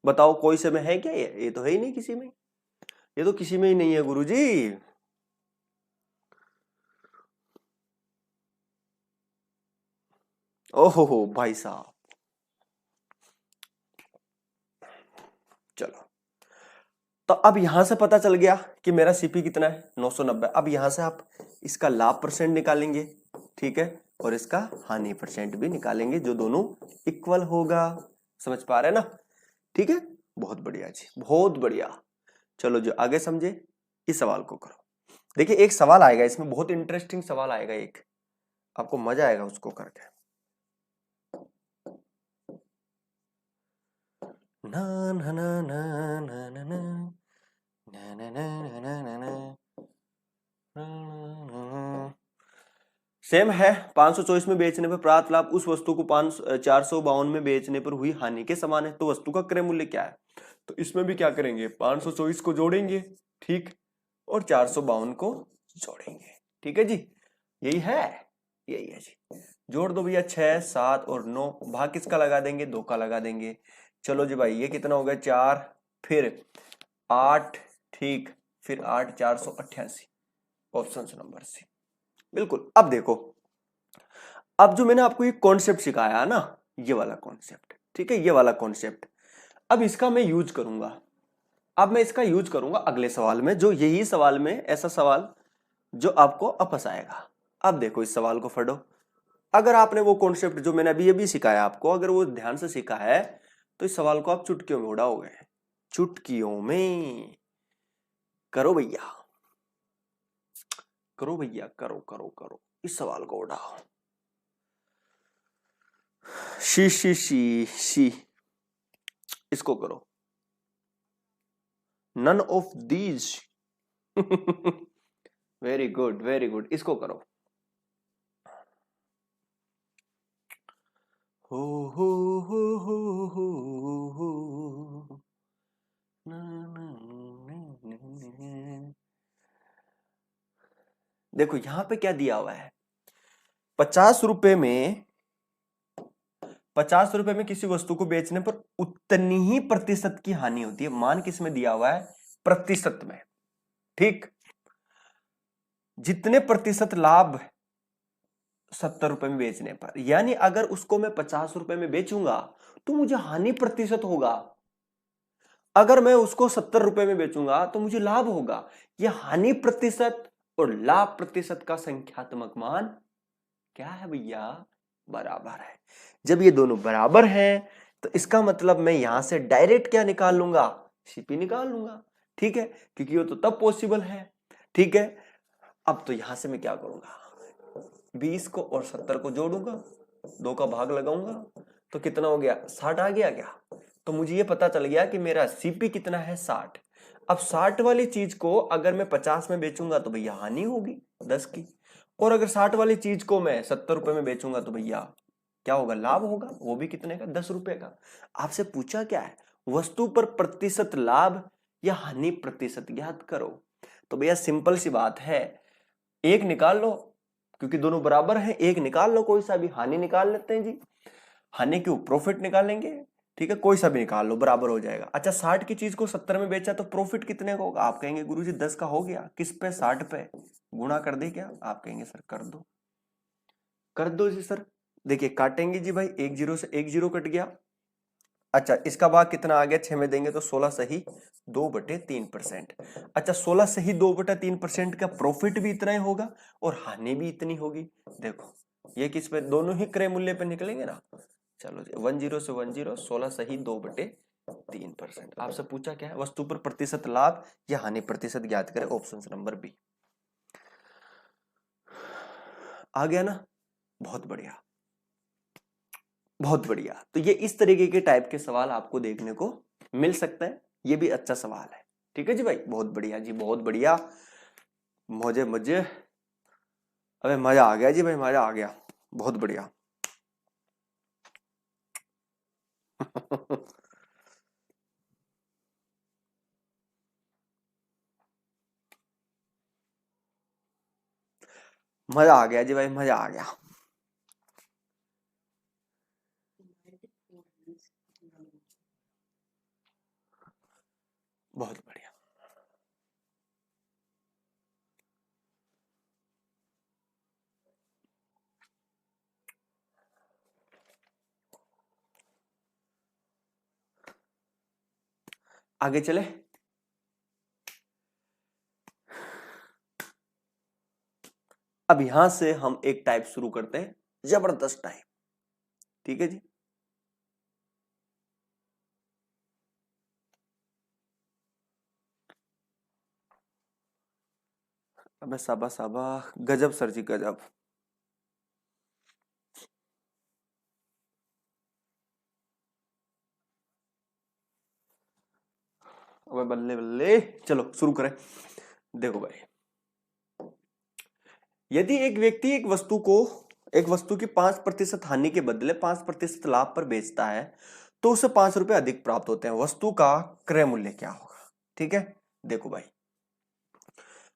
बताओ कोई से में है क्या, ये तो है ही नहीं किसी में, ये तो किसी में ही नहीं है गुरुजी। ओहो भाई साहब, चलो तो अब यहां से पता चल गया कि मेरा सीपी कितना है, 990। अब यहां से आप इसका लाभ परसेंट निकालेंगे, ठीक है, और इसका हानि परसेंट भी निकालेंगे, जो दोनों इक्वल होगा। समझ पा रहे हैं ना, ठीक है, बहुत बढ़िया जी, बहुत बढ़िया। चलो जो आगे समझे इस सवाल को करो। देखिए एक सवाल आएगा इसमें, बहुत इंटरेस्टिंग सवाल आएगा एक, आपको मजा आएगा उसको करके। ना ना ना ना ना ना ना ना ना ना ना ना ना। सेम है, 524 में बेचने पर प्राप्त लाभ उस वस्तु को 452 में बेचने पर हुई हानि के समान है, तो वस्तु का क्रय मूल्य क्या है। तो इसमें भी क्या करेंगे, 524 को जोड़ेंगे, ठीक, और 452 को जोड़ेंगे, ठीक है जी। यही है, यही है जी। जोड़ दो भैया, 6 7 और 9, भाग किसका लगा देंगे, 2 का लगा देंगे। चलो जी भाई, ये कितना हो गया, 4 फिर 8, ठीक, फिर 8 488, ऑप्शन नंबर सी बिल्कुल। अब देखो, अब जो मैंने आपको ये कॉन्सेप्ट सिखाया ना, ये वाला कॉन्सेप्ट, ठीक है, ये वाला कॉन्सेप्ट, अब इसका मैं यूज करूंगा। अब मैं इसका यूज करूंगा अगले सवाल में, जो यही सवाल में ऐसा सवाल जो आपको अपस आएगा। अब देखो इस सवाल को पढ़ो, अगर आपने वो कॉन्सेप्ट जो मैंने अभी अभी सिखाया आपको, अगर वो ध्यान से सीखा है, तो इस सवाल को आप चुटकियों में उड़ाओगे, चुटकियों में। करो भैया, करो भैया, करो करो करो, इस सवाल को उड़ाओ। शी शी शी शी, इसको करो, none of these. Very good very good, इसको करो। हो हो हो हो हो हो, ना, ना, ना, ना। देखो यहां पे क्या दिया हुआ है, 50 रुपए में, 50 रुपए में किसी वस्तु को बेचने पर उतनी ही प्रतिशत की हानि होती है। मान किस में दिया हुआ है, प्रतिशत में, ठीक। जितने प्रतिशत लाभ 70 रुपए में बेचने पर, यानी अगर उसको मैं 50 रुपए में बेचूंगा तो मुझे हानि प्रतिशत होगा, अगर मैं उसको 70 रुपए में बेचूंगा तो मुझे लाभ होगा। यह हानि प्रतिशत और लाभ प्रतिशत का संख्यात्मक मान क्या है भैया, बराबर है। जब ये दोनों बराबर हैं तो इसका मतलब मैं यहां से डायरेक्ट क्या निकाल लूंगा, सीपी निकाल लूंगा, ठीक है, क्योंकि वो तो तब पॉसिबल है, ठीक है। अब तो यहां से मैं क्या करूंगा, 20 को और 70 को जोड़ूंगा, 2 का भाग लगाऊंगा, तो कितना हो गया, 60 आ गया क्या। तो मुझे ये पता चल गया कि मेरा सीपी कितना है, 60। अब 60 वाली चीज को अगर मैं 50 में बेचूंगा तो भैया हानि होगी 10 की, और अगर 60 वाली चीज को मैं 70 रुपए में बेचूंगा तो भैया क्या होगा, लाभ होगा, वो भी कितने का, 10 रुपए का। आपसे पूछा क्या है, वस्तु पर प्रतिशत लाभ या हानि प्रतिशत ज्ञात करो। तो भैया सिंपल सी बात है, एक निकाल लो, क्योंकि दोनों बराबर हैं, एक निकाल लो, कोई सा भी। हानि निकाल लेते हैं जी, हानि क्यों, प्रॉफिट निकालेंगे, ठीक है, कोई सा भी निकाल लो, बराबर हो जाएगा। अच्छा 60 की चीज को 70 में बेचा तो प्रॉफिट कितने का होगा, आप कहेंगे गुरुजी 10 का हो गया, किस पे, 60 पे, गुणा कर दे क्या, आप कहेंगे सर कर दो, कर दो जी सर। देखिए काटेंगे जी भाई, एक जीरो से एक जीरो कट गया। अच्छा इसका भाग कितना आ गया, 6 में देंगे तो 16 सही 2/3%। अच्छा 16 सही 2/3% का प्रॉफिट भी इतना ही होगा और हानि भी इतनी होगी। देखो ये किस पे, दोनों ही क्रय मूल्य पे निकलेंगे ना। चलो जी 10 से 10, 16 सही 2/3%। आपसे पूछा क्या है, वस्तु पर प्रतिशत लाभ या हानि प्रतिशत ज्ञात करें, ऑप्शन नंबर बी। आ गया ना, बहुत बढ़िया, बहुत बढ़िया। तो ये इस तरीके के टाइप के सवाल आपको देखने को मिल सकता है, ये भी अच्छा सवाल है। ठीक है जी भाई, बहुत बढ़िया जी, बहुत बढ़िया, मुझे मुझे अबे मजा आ गया जी भाई, मजा आ गया, बहुत बढ़िया। मजा आ गया जी भाई, मजा आ गया। बहुत बढ़िया। आगे चले, अब यहां से हम एक टाइप शुरू करते हैं, जबरदस्त टाइप। ठीक है जी, अबे साबा साबा, गजब सर जी गजब। अबे बल्ले बल्ले, चलो शुरू करें। देखो भाई, यदि एक व्यक्ति एक वस्तु की 5% हानि के बदले 5% लाभ पर बेचता है तो उसे 5 रुपए अधिक प्राप्त होते हैं। वस्तु का क्रय मूल्य क्या होगा। ठीक है, देखो भाई,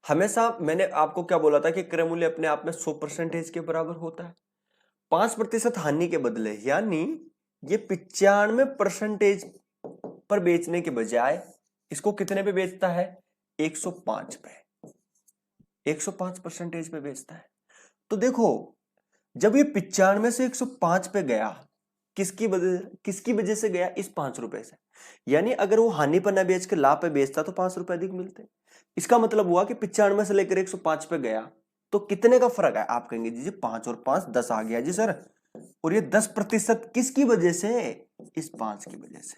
हमेशा मैंने आपको क्या बोला था कि क्रय मूल्य अपने आप में 100% के बराबर होता है। 5% हानि के बदले यानी ये 95% पर बेचने के बजाय इसको कितने पे बेचता है, 105 पे, 105% पे बेचता है। तो देखो जब ये 95 से 105 पे गया, किसकी वजह से गया, इस 5 रुपए से। यानी अगर वो हानि पर ना बेच के लाभ पे बेचता तो 5 रुपए अधिक मिलते। इसका मतलब हुआ कि 95 से लेकर 105 पे गया तो कितने का फर्क है, आप कहेंगे जी 5 और 5 10 आ गया जी सर। और ये 10% किसकी वजह से, इस 5 की वजह से।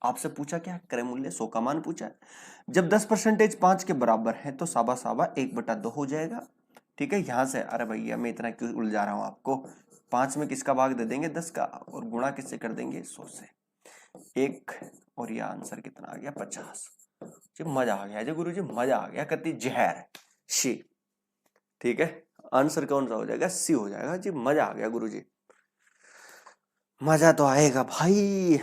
आपसे पूछा क्या, क्रय मूल्य 100 का मान पूछा है। जब 10% 5 के बराबर है तो साबा साबा 1/2 हो जाएगा। ठीक है, यहां से, अरे भैया मैं इतना क्यों उलझा रहा हूं आपको, 5 में किसका भाग दे देंगे, 10 का, और गुणा किससे कर देंगे, 100 से। एक, और यह आंसर कितना आ गया, 50 जी। मजा आ गया जी गुरु जी, मजा आ गया, कति जहर शी। ठीक है, आंसर कौन सा हो जाएगा, सी हो जाएगा जी। मजा आ गया गुरु जी, मजा तो आएगा भाई।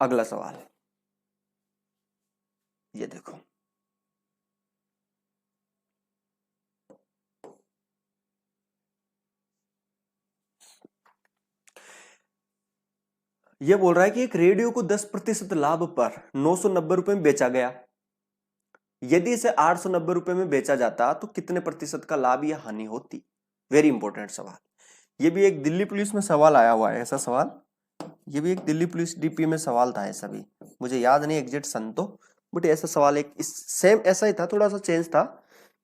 अगला सवाल, ये देखो, ये बोल रहा है कि एक रेडियो को 10% लाभ पर 990 रुपए में बेचा गया। यदि इसे 890 रुपए में बेचा जाता तो कितने प्रतिशत का लाभ या हानि होती। वेरी इंपॉर्टेंट सवाल। ये भी एक दिल्ली पुलिस में सवाल आया हुआ है, ऐसा सवाल, ये भी एक दिल्ली पुलिस डीपी में सवाल था ऐसा भी, मुझे याद नहीं एग्जैक्ट सन तो, बट ऐसा सवाल एक सेम ऐसा ही था, थोड़ा सा चेंज था,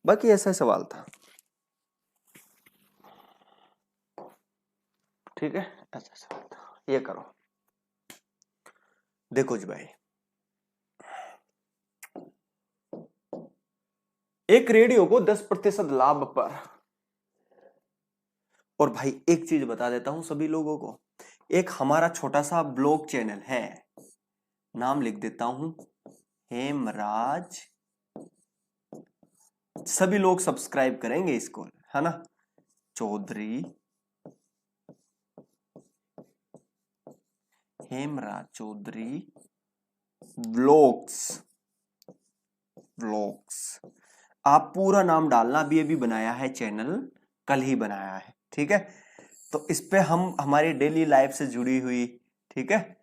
बाकी ऐसा ही सवाल था। ठीक है, ऐसा सवाल था, ये करो। देखो जी भाई, एक रेडियो को 10% लाभ पर, और भाई एक चीज बता देता हूं सभी लोगों को, एक हमारा छोटा सा ब्लॉग चैनल है, नाम लिख देता हूं, हेमराज सभी लोग सब्सक्राइब करेंगे इसको, है ना। चौधरी हेमराज चौधरी व्लॉग्स, आप पूरा नाम डालना, अभी बनाया है चैनल, कल ही बनाया है, ठीक है। तो इस पे हम हमारी डेली लाइफ से जुड़ी हुई, ठीक है,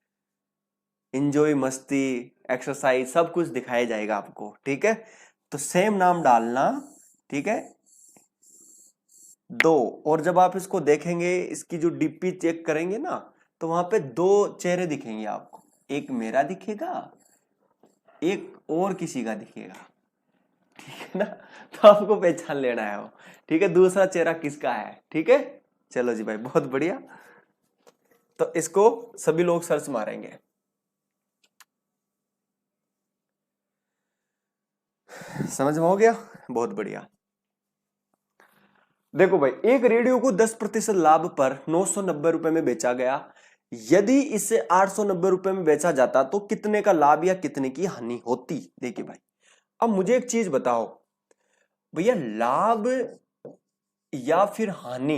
इंजॉय, मस्ती, एक्सरसाइज सब कुछ दिखाया जाएगा आपको, ठीक है। तो सेम नाम डालना, ठीक है। दो, और जब आप इसको देखेंगे, इसकी जो डीपी चेक करेंगे ना, तो वहां पे दो चेहरे दिखेंगे आपको, एक मेरा दिखेगा, एक और किसी का दिखेगा, ठीक है ना। तो आपको पहचान लेना है वो, ठीक है, दूसरा चेहरा किसका है, ठीक है। चलो जी भाई, बहुत बढ़िया। तो इसको सभी लोग सर्च मारेंगे। समझ में हो गया, बहुत बढ़िया। देखो भाई, एक रेडियो को 10% लाभ पर 990 रुपए में बेचा गया। यदि इसे 890 रुपए में बेचा जाता तो कितने का लाभ या कितने की हानि होती। देखिए भाई, अब मुझे एक चीज बताओ भैया, लाभ या फिर हानि,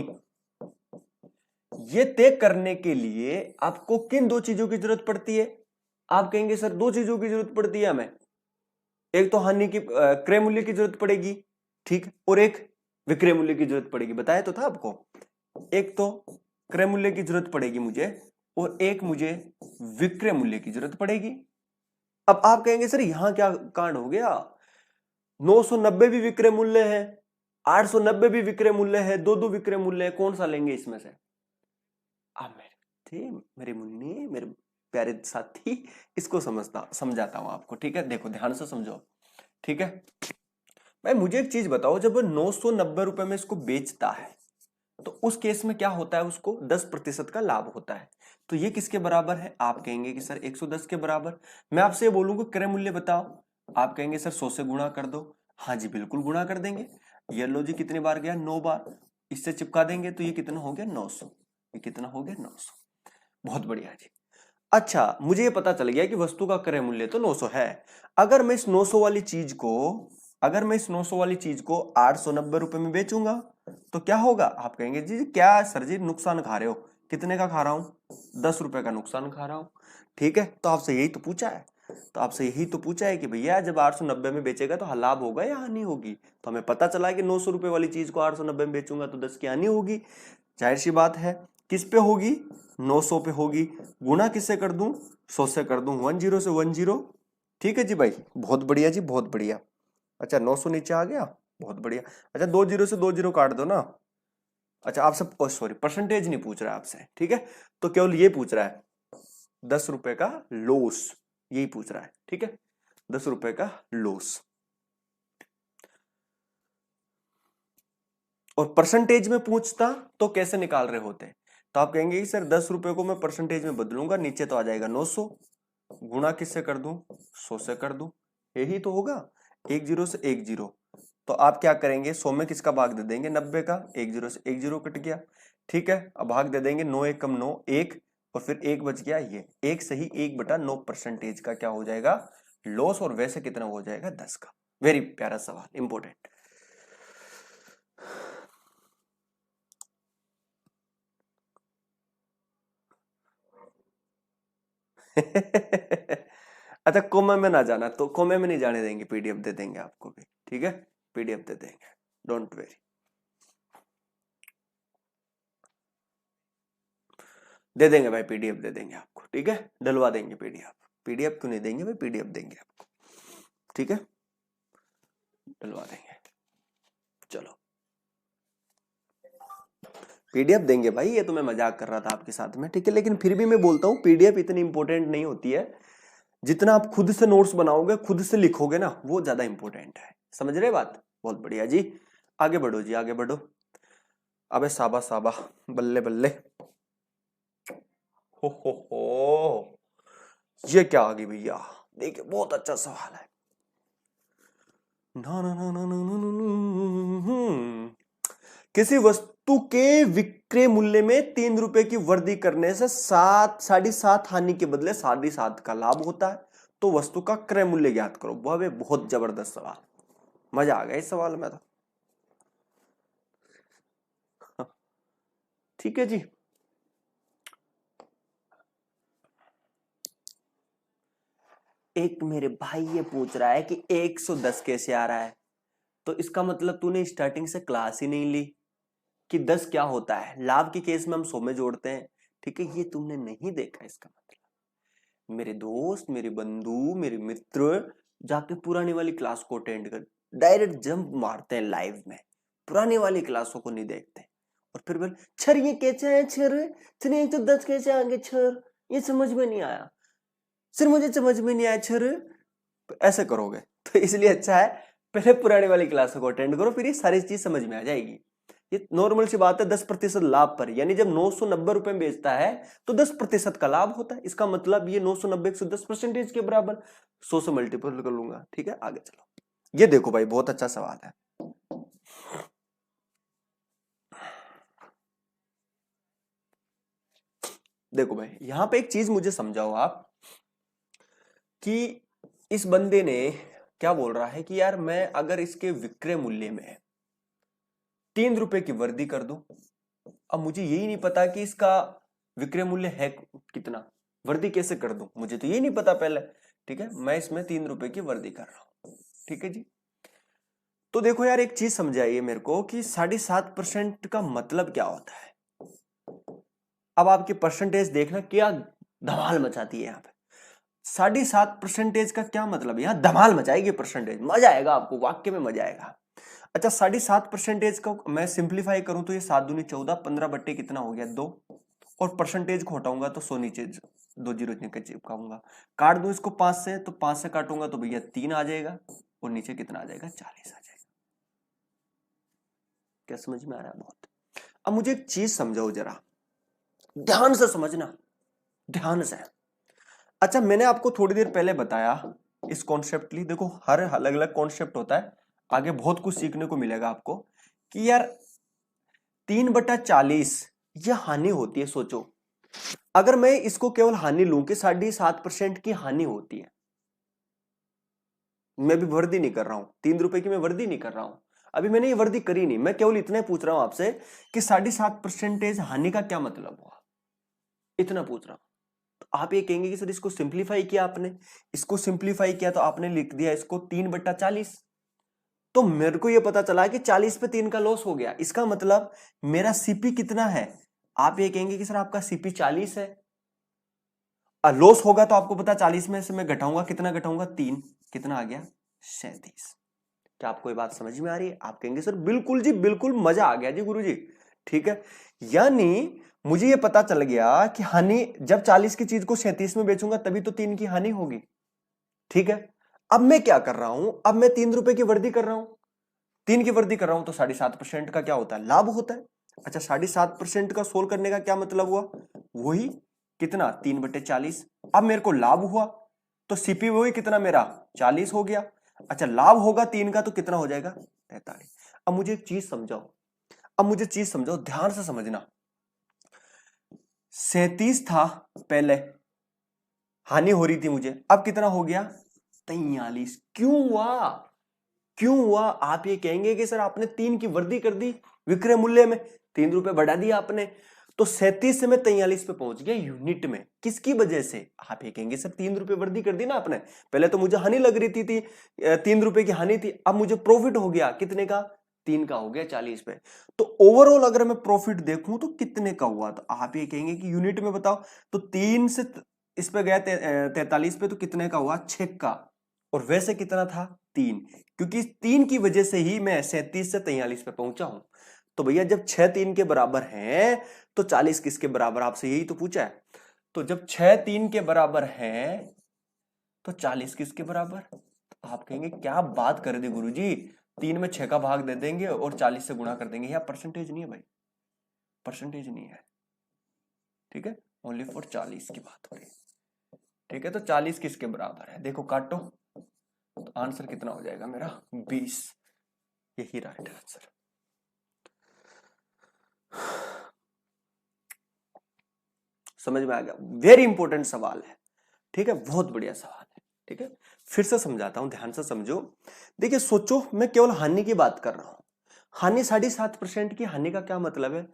ये तय करने के लिए आपको किन दो चीजों की जरूरत पड़ती है। आप कहेंगे सर दो चीजों की जरूरत पड़ती है हमें, एक तो हानि की क्रय मूल्य की जरूरत पड़ेगी, ठीक, और एक विक्रय मूल्य की जरूरत पड़ेगी। बताया तो था आपको, एक तो क्रय मूल्य की जरूरत पड़ेगी मुझे, और एक मुझे विक्रय मूल्य की जरूरत पड़ेगी। अब आप कहेंगे सर यहां क्या कांड हो गया, 990 भी विक्रय मूल्य है, 890 भी विक्रय मूल्य है, दो दो विक्रय मूल्य है, कौन सा लेंगे इसमें से। मेरे मुन्नी, मेरे प्यारे साथी, इसको समझाता हूं आपको, ठीक है। देखो ध्यान से समझो, ठीक है भाई। मुझे एक चीज बताओ, जब 990 रुपए में इसको बेचता है तो उस केस में क्या होता है, उसको 10% का लाभ होता है। तो ये किसके बराबर है, आप कहेंगे कि सर 110 के बराबर। मैं आपसे बोलूंगा क्रय मूल्य बताओ, आप कहेंगे सर 100 से गुणा कर दो। हाँ जी बिल्कुल गुणा कर देंगे। ये लो जी, कितने बार गया, 9 बार, इससे चिपका देंगे तो ये कितना हो गया, 900। ये कितना हो गया, 900। बहुत बढ़िया जी। अच्छा, मुझे ये पता चल गया कि वस्तु का क्रय मूल्य तो 900 है। अगर मैं इस 900 वाली चीज को 890 रुपए में बेचूंगा तो क्या होगा। आप कहेंगे जी क्या सर जी नुकसान खा रहे हो, कितने का खा रहा हूं, 10 रुपए का नुकसान खा रहा हूं, ठीक है। तो आपसे यही तो पूछा है कि भैया जब 890 में बेचेगा तो लाभ होगा या हानि होगी। तो हमें पता चला कि 900 रुपए वाली चीज को 890 में बेचूंगा तो 10 की हानि होगी। जाहिर सी बात है, किस पे होगी, 900 पे होगी। गुणा किससे कर दूं, 100 से कर दूं, 10 से 10। ठीक है जी भाई, बहुत बढ़िया जी, बहुत बढ़िया। अच्छा 900 नीचे आ गया, बहुत बढ़िया। अच्छा 20 से 20 काट दो ना। अच्छा आप सब, सॉरी परसेंटेज नहीं पूछ रहा है आपसे, ठीक है, तो केवल ये पूछ रहा है 10 रुपए का लॉस, यही पूछ रहा है, ठीक है, 10 रुपए का लॉस। और परसेंटेज में पूछता तो कैसे निकाल रहे होते, तो आप कहेंगे कि सर 10 रुपए को मैं परसेंटेज में बदलूंगा, नीचे तो आ जाएगा 900, गुणा किससे कर दूं, 100 से कर दूं, यही तो होगा, 10 से 10। तो आप क्या करेंगे, 100 में किसका भाग दे देंगे, 90 का, 10 से 10 कट गया, ठीक है। अब भाग दे देंगे, 9 1 कम 9 1, और फिर 1 बच गया, ये 1 सही 1/9 परसेंटेज का क्या हो जाएगा, लॉस। और वैसे कितना हो जाएगा, 10 का। वेरी प्यारा सवाल, इंपॉर्टेंट। अच्छा कोमे में ना जाना, तो कोमे में नहीं जाने देंगे, पीडीएफ दे देंगे आपको भी, ठीक है, पीडीएफ दे देंगे, डोंट वेरी। दे देंगे भाई, पीडीएफ दे देंगे आपको, ठीक है, डलवा देंगे पीडीएफ। पीडीएफ क्यों नहीं देंगे भाई, पीडीएफ देंगे आपको, ठीक है, डलवा देंगे। चलो पीडीएफ देंगे भाई, ये तो मैं मजाक कर रहा था आपके साथ में, ठीक है। लेकिन फिर भी मैं बोलता हूँ पीडीएफ इतनी इंपॉर्टेंट नहीं होती है, जितना आप खुद से नोट्स बनाओगे, खुद से लिखोगे ना, वो ज्यादा इंपॉर्टेंट है। समझ रहे बात, बहुत बढ़िया जी। आगे बढ़ो जी, आगे बढ़ो। अबे साबा साबा, बल्ले बल्ले। हो, ये क्या आ गई भैया, देखिए बहुत अच्छा सवाल है। ना ना ना ना ना ना ना। किसी वस्तु के विक्रय मूल्य में 3 रुपए की वृद्धि करने से 7.5 हानि के बदले 7.5 का लाभ होता है। तो वस्तु का क्रय मूल्य ज्ञात करो। वह बहुत जबरदस्त सवाल, मजा आ गया इस सवाल में तो। ठीक है जी। एक मेरे भाई ये पूछ रहा है कि 110 कैसे आ रहा है, तो इसका मतलब तूने स्टार्टिंग से क्लास ही नहीं ली कि 10 क्या होता है। लाभ के केस में हम 100 में जोड़ते हैं, ठीक है, ये तुमने नहीं देखा। इसका मतलब मेरे दोस्त, मेरे बंधु, मेरे मित्र जाके पुरानी वाली क्लास को अटेंड कर, डायरेक्ट जंप मारते हैं लाइव में, पुरानी वाली क्लासों को नहीं देखते। और फिर बोल छर ये कैसे है, छर 110 कैसे आ गए, छर ये समझ में नहीं आया, सर मुझे समझ में नहीं आया छर, ऐसे करोगे तो इसलिए अच्छा है पहले पुरानी वाली क्लासों को अटेंड करो, फिर ये सारी चीज समझ में आ जाएगी। ये नॉर्मल सी बात है, 10% लाभ पर, यानी जब 990 रुपए में बेचता है तो 10% का लाभ होता है। इसका मतलब ये 990 110% के बराबर, 100 से मल्टीपल कर लूंगा। ठीक है, आगे चलो। ये देखो भाई, बहुत अच्छा सवाल है। देखो भाई, यहां पे एक चीज मुझे समझाओ आप कि इस बंदे ने क्या बोल रहा है कि यार मैं अगर इसके विक्रय मूल्य में 3 रुपए की वृद्धि कर दूं, अब मुझे यही नहीं पता कि इसका विक्रय मूल्य है कितना, वृद्धि कैसे कर दूं, मुझे तो यही नहीं पता पहले। ठीक है, मैं इसमें 3 रुपए की वृद्धि कर रहा हूं। ठीक है जी। तो देखो यार, एक चीज समझाइए मेरे को कि 7.5% का मतलब क्या होता है। अब आपकी परसेंटेज देखना क्या धमाल मचाती है यहाँ पे। 7.5% का क्या मतलब, यहाँ धमाल मचाएगी परसेंटेज, मजा आएगा आपको, वाक्य में मजा आएगा। अच्छा, 7.5% का मैं सिंप्लीफाई करूं तो ये 7 दूनी 14, 15 बट्टे कितना हो गया 2, और परसेंटेज को हटाऊंगा तो 100 नीचे 2 जीरो नीचे चिपकाऊंगा। काट दूं इसको 5 से, तो 5 से काटूंगा तो भैया 3 आ जाएगा, और नीचे कितना आ जाएगा 40 आ जाएगा। क्या समझ में आ रहा है? बहुत। अब मुझे एक चीज समझाओ जरा, ध्यान से समझना, ध्यान से। अच्छा, मैंने आपको थोड़ी देर पहले बताया इस कॉन्सेप्टली, देखो हर अलग अलग कॉन्सेप्ट होता है, आगे बहुत कुछ सीखने को मिलेगा आपको कि यार 3/40 ये हानि होती है। सोचो, अगर मैं इसको केवल हानि लूं कि 7.5% की हानि होती है, मैं भी वृद्धि नहीं कर रहा हूं, 3 रुपए की मैं वृद्धि नहीं कर रहा हूं, अभी मैंने ये वृद्धि करी नहीं, मैं केवल इतना पूछ रहा हूं आपसे कि 7.5% हानि का क्या मतलब हुआ, इतना पूछ रहा हूं। तो आप ये कहेंगे कि सर इसको सिंप्लीफाई किया आपने, इसको सिंप्लीफाई किया तो आपने लिख दिया इसको 3/40, तो मेरे को ये पता चला कि 40 पे 3 का लॉस हो गया, इसका मतलब मेरा सीपी कितना है। आप ये कहेंगे कि सर आपका सीपी 40 है, लॉस होगा तो आपको पता 40 में से मैं घटाऊंगा, कितना घटाऊंगा 3, कितना आ गया 37। क्या आपको ये बात समझ में आ रही है? आप कहेंगे सर बिल्कुल जी बिल्कुल, मजा आ गया जी गुरु जी। ठीक है, यानी मुझे ये पता चल गया कि हानि जब 40 की चीज को 37 में बेचूंगा तभी तो 3 की हानि होगी। ठीक है, अब मैं क्या कर रहा हूं, अब मैं 3 रुपए की वृद्धि कर रहा हूं, 3 की वृद्धि कर रहा हूं तो 7.5% का क्या होता है, लाभ होता है। अच्छा, 7.5% का सोल्व करने का क्या मतलब हुआ, वही कितना 3/40। अब मेरे को लाभ हुआ तो सीपी वही कितना मेरा 40 हो गया। अच्छा, लाभ होगा 3 का तो कितना हो जाएगा 43। अब मुझे एक चीज समझाओ, अब मुझे चीज समझाओ, ध्यान से समझना। 37 था पहले, हानि हो रही थी मुझे, अब कितना हो गया 43। क्यों हुआ, क्यों हुआ? आप ये कहेंगे कि सर आपने 3 की वृद्धि कर दी विक्रय मूल्य में, 3 रुपए बढ़ा दिया आपने, तो 37 से मैं 43 पे पहुंच गया यूनिट में, किसकी वजह से? आप ये कहेंगे सर 3 रुपए वृद्धि कर दी ना आपने, पहले तो मुझे हानि लग रही थी 3 रुपए की हानि थी, अब मुझे प्रॉफिट हो गया कितने का, 3 का हो गया 40 पे। तो ओवरऑल अगर मैं प्रॉफिट देखूं तो कितने का हुआ, तो आप ये कहेंगे कि यूनिट में बताओ, तो 3 से इस पे गया 43 पे, तो कितने का हुआ 6 का, और वैसे कितना था 3, क्योंकि 3 की वजह से ही मैं 37 से 43 पे पहुंचा हूं। तो भैया जब 6 3 के बराबर हैं तो 40 किसके बराबर, आपसे यही तो पूछा है। तो जब 6 3 के बराबर है तो 40 किसके बराबर? तो आप कहेंगे क्या बात कर दी गुरुजी, 3 में 6 का भाग दे देंगे और 40 से गुणा कर देंगे, यहाँ परसेंटेज नहीं है भाई, परसेंटेज नहीं है। ठीक है, ओनली फॉर 40 की बात हो रही है। ठीक है, तो 40 किसके बराबर है, देखो काटो, तो आंसर कितना हो जाएगा मेरा 20, यही राइट आंसर। समझ में आ गया? वेरी इंपॉर्टेंट सवाल है। ठीक है, बहुत बढ़िया सवाल है। ठीक है, फिर से समझाता हूं, ध्यान से समझो। देखिए सोचो, मैं केवल हानि की बात कर रहा हूं। हानि 7.5% की हानि का क्या मतलब है?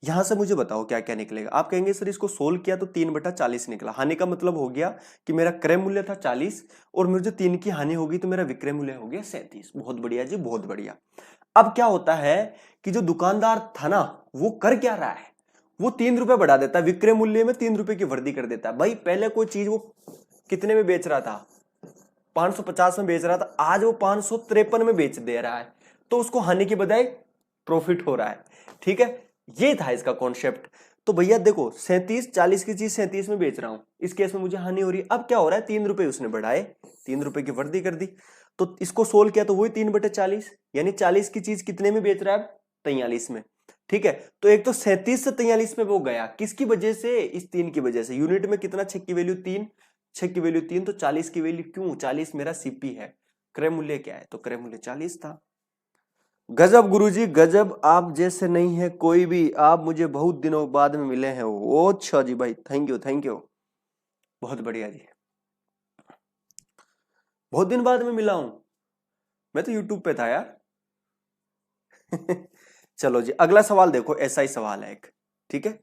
यहां से मुझे बताओ क्या क्या निकलेगा। आप कहेंगे सर इसको सोल्व किया तो 3/40 निकला। हानि का मतलब हो गया कि मेरा क्रय मूल्य था 40 और मुझे 3 की हानि होगी तो मेरा विक्रय मूल्य हो गया 37। बहुत बढ़िया जी, बहुत बढ़िया। अब क्या होता है कि जो दुकानदार था ना, वो कर क्या रहा है, वो 3 रुपए बढ़ा देता है, विक्रय मूल्य में 3 रुपए की वृद्धि कर देता है। भाई पहले कोई चीज वो कितने में बेच रहा था, 550 में बेच रहा था, आज वो 553 में बेच दे रहा है, तो उसको हानि की बजाय प्रॉफिट हो रहा है। ठीक है, ये था इसका कॉन्सेप्ट। तो भैया देखो 37, 40 की चीज 37 में बेच रहा हूं, इस केस में मुझे हानि हो रही है। अब क्या हो रहा है, 3 रुपए उसने बढ़ाए, 3 रुपए की वृद्धि कर दी, तो इसको सोल्व किया तो वही 3/40, यानी 40 की चीज कितने में बेच रहा है, 43 में। ठीक है, तो एक तो 37 से 43 में वो गया, किसकी वजह से, इस 3 की वजह से। यूनिट में कितना, 6 की वैल्यू 3, 6 की वैल्यू 3, तो 40 की वैल्यू, क्यों 40 मेरा सीपी है, क्रय मूल्य क्या है, तो क्रय मूल्य 40 था। गजब गुरुजी गजब, आप जैसे नहीं है कोई भी, आप मुझे बहुत दिनों बाद में मिले हैं। ओ अच्छा जी भाई, थैंक यू थैंक यू, बहुत बढ़िया जी, बहुत दिन बाद में मिला हूं, मैं तो यूट्यूब पे था यार। चलो जी, अगला सवाल देखो, ऐसा ही सवाल है एक। ठीक है,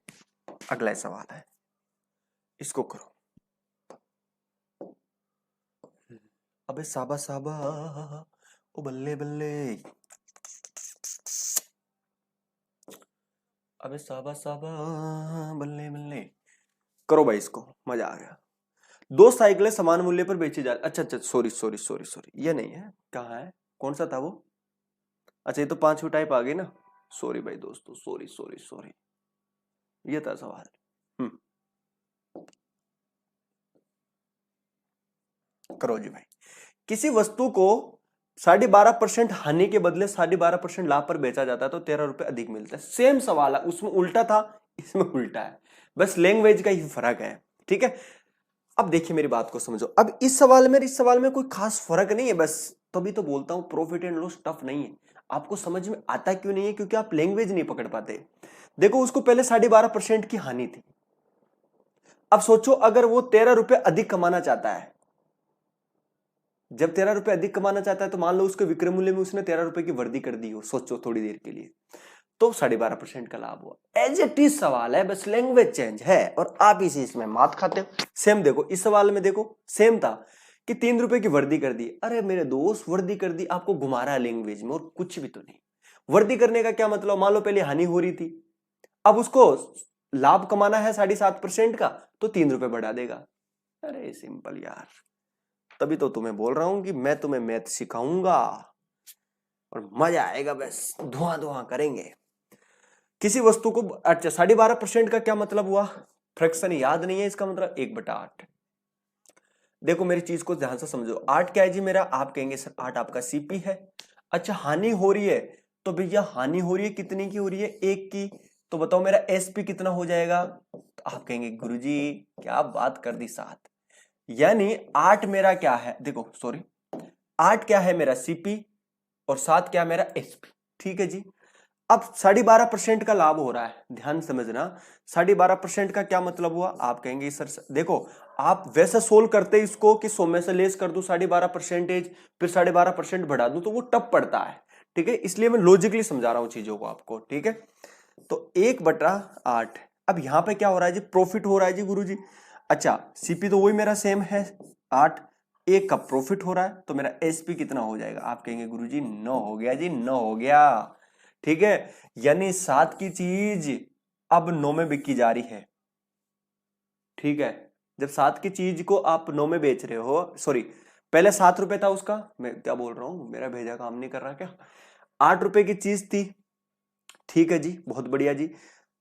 अगला सवाल है, इसको करो। अबे साबा साबा, ओ बल्ले बल्ले, अबे साबा साबा, बल्ले बल्ले, करो भाई इसको, मजा आ गया। दो साइकिलें समान मूल्य पर बेची जा, अच्छा अच्छा, सॉरी सॉरी सॉरी सॉरी, ये नहीं है, कहाँ है, कौन सा था वो, अच्छा ये तो पांचवी टाइप आ गई ना, सॉरी भाई दोस्तों, सॉरी सॉरी सॉरी, ये था सवाल। करो जी भाई, किसी वस्तु को 12.5% हानि के बदले 12.5% लाभ पर बेचा जाता है तो 13 रुपए अधिक मिलता है। सेम सवाल है, उसमें उल्टा था, इसमें उल्टा है, बस लैंग्वेज का ही फर्क है। ठीक है, अब देखिए मेरी बात को समझो। अब इस सवाल में कोई खास फर्क नहीं है, बस तभी तो बोलता हूं प्रॉफिट एंड लॉस टफ नहीं है। आपको समझ में आता क्यों नहीं है, क्योंकि आप लैंग्वेज नहीं पकड़ पाते। देखो उसको पहले 12.5% की हानि थी। अब सोचो अगर वो 13 रुपए अधिक कमाना चाहता है, जब 13 रुपए अधिक कमाना चाहता है तो मान लो उसके विक्रय मूल्य में उसने 13 रुपए की वृद्धि कर दी हो, सोचो थोड़ी देर के लिए, तो 12.5% का लाभ हुआ। एज इट इज सवाल है, बस लैंग्वेज चेंज है और आप इसी इसमें मात खाते हो। सेम देखो इस सवाल में, देखो सेम था कि 3 रुपए की वृद्धि कर दी। अरे मेरे दोस्त, वृद्धि कर दी, आपको घुमा रहा है लैंग्वेज में और कुछ भी तो नहीं। वृद्धि करने का क्या मतलब, मान लो पहले हानि हो रही थी, अब उसको लाभ कमाना है 7.5% का, तो 3 रुपए बढ़ा देगा। अरे सिंपल यार, तभी तो तुम्हें बोल रहा हूं कि मैं तुम्हें मैथ सिखाऊंगा और मजा आएगा, बस धुआं धुआं करेंगे। किसी वस्तु को, अच्छा 12.5% का क्या मतलब हुआ, फ्रैक्शन याद नहीं है, इसका मतलब 1/8। देखो मेरी चीज को ध्यान से समझो, 8 क्या है जी मेरा, आप कहेंगे सर 8 आपका सीपी है। अच्छा हानि हो रही है, तो भैया हानि हो रही है, कितनी की हो रही है, 1 की, तो बताओ मेरा एसपी कितना हो जाएगा, तो आप कहेंगे गुरुजी क्या बात कर दी, 7। यानी 8 मेरा क्या है, देखो सॉरी, 8 क्या है मेरा सीपी और 7 क्या है मेरा एसपी। ठीक है जी, अब 12.5% का लाभ हो रहा है, ध्यान समझना। 12.5% का क्या मतलब हुआ, आप कहेंगे सर देखो, आप वैसे सोल्व करते इसको कि 100 में से लेस कर दूं 12.5%, फिर 12.5% बढ़ा दूं, तो वो टफ पड़ता है। ठीक है, इसलिए मैं लॉजिकली समझा रहा हूं चीजों को आपको। ठीक है, तो 1/8। अब यहां पे क्या हो रहा है जी, प्रॉफिट हो रहा है जी गुरुजी। अच्छा सीपी तो वही मेरा सेम है 8, 1 का प्रॉफिट हो रहा है, तो मेरा एसपी कितना हो जाएगा, आप कहेंगे गुरुजी 9 हो गया जी, 9 हो गया। ठीक है, यानी 7 की चीज अब 9 में बिकी जा रही है। ठीक है, जब 7 की चीज को आप 9 में बेच रहे हो, सॉरी पहले 7 रुपए था उसका, मैं क्या बोल रहा हूं, मेरा भेजा काम नहीं कर रहा क्या, 8 रुपए की चीज थी। ठीक है जी, बहुत बढ़िया जी,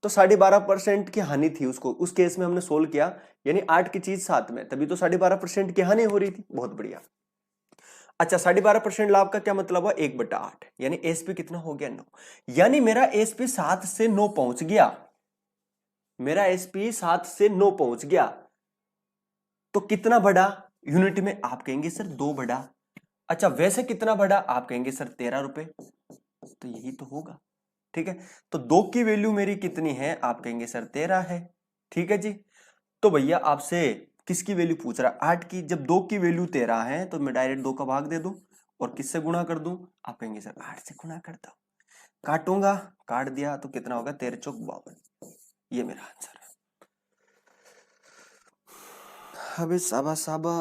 तो 12.5% की हानि थी उसको, उस केस में हमने सोल्व किया, यानी 8 की चीज 7 में, तभी तो 12.5% की हानि हो रही थी। बहुत बढ़िया। अच्छा 12.5% लाभ का क्या मतलब हुआ, 1/8, यानी एसपी कितना हो गया, 9। यानी मेरा एसपी 7 से 9 पहुंच गया, मेरा एसपी 7 से 9 पहुंच गया, तो कितना बढ़ा यूनिट में, आप कहेंगे सर 2 बढ़ा। अच्छा वैसे कितना बढ़ा, आप कहेंगे सर 13 रुपए, तो यही तो होगा। ठीक है, तो 2 की वैल्यू मेरी कितनी है, आप कहेंगे सर 13 है। ठीक है जी, तो भैया आपसे किसकी वैल्यू पूछ रहा है? 8 की। जब 2 की वैल्यू 13 है तो मैं डायरेक्ट 2 का भाग दे दूं और किससे गुणा कर दूं? आप कहेंगे सर 8 से गुणा करता हूं, काटूंगा, काट दिया तो कितना होगा? 13 चौक 52। ये मेरा आंसर है। अबे साबा साबा।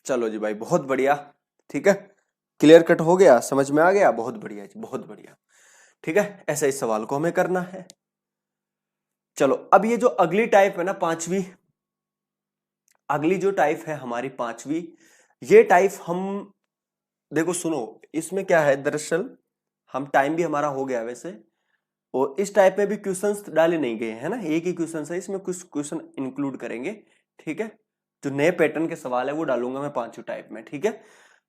चलो जी भाई, बहुत बढ़िया। ठीक है, क्लियर कट हो गया, समझ में आ गया? बहुत बढ़िया जी, बहुत बढ़िया। ठीक है, ऐसा इस सवाल को हमें करना है। चलो अब ये जो अगली टाइप है ना, पांचवी, अगली जो टाइप है हमारी पांचवी, ये टाइप हम देखो सुनो, इसमें क्या है दरअसल, हम टाइम भी हमारा हो गया वैसे, और इस टाइप में भी क्वेश्चंस डाले नहीं गए हैं ना, एक ही क्वेश्चन है, इसमें कुछ क्वेश्चन इंक्लूड करेंगे। ठीक है, जो नए पैटर्न के सवाल है वो डालूंगा मैं पांचवी टाइप में। ठीक है,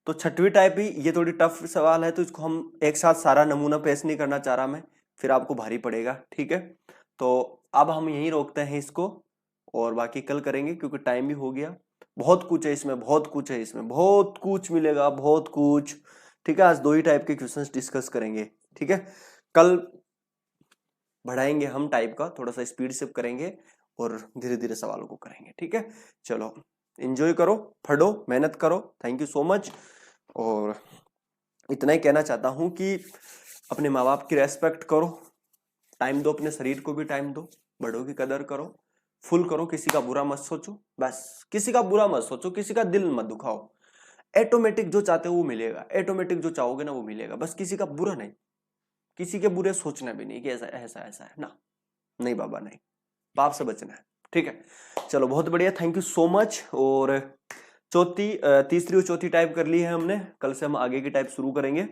तो छठवीं टाइप भी ये थोड़ी टफ सवाल है, तो इसको हम एक साथ सारा नमूना पेश नहीं करना चाह रहा मैं, फिर आपको भारी पड़ेगा। ठीक है, तो अब हम यहीं रोकते हैं इसको, और बाकी कल करेंगे क्योंकि टाइम भी हो गया। बहुत कुछ है इसमें, बहुत कुछ है इसमें, बहुत कुछ मिलेगा, बहुत कुछ। ठीक है, आज 2 ही टाइप के क्वेश्चंस डिस्कस करेंगे। ठीक है, कल बढ़ाएंगे हम टाइप का, थोड़ा सा स्पीड से करेंगे और धीरे धीरे सवालों को करेंगे। ठीक है, चलो एंजॉय करो, पढ़ो, मेहनत करो। Thank you so much. और इतना ही कहना चाहता हूं कि अपने माँ बाप की रेस्पेक्ट करो, टाइम दो, अपने शरीर को भी टाइम दो, बड़ों की कदर करो, फुल करो, किसी का बुरा मत सोचो, बस किसी का बुरा मत सोचो, किसी का दिल मत दुखाओ। ऑटोमेटिक जो चाहते हो वो मिलेगा, ऑटोमेटिक जो चाहोगे ना वो मिलेगा, बस किसी का बुरा नहीं, किसी के बुरे सोचना भी नहीं कि ऐसा ऐसा ऐसा है ना, नहीं बाबा नहीं, पाप से बचना है। ठीक है, चलो बहुत बढ़िया, थैंक यू सो मच। और तीसरी और चौथी टाइप कर ली है हमने, कल से हम आगे की टाइप शुरू करेंगे।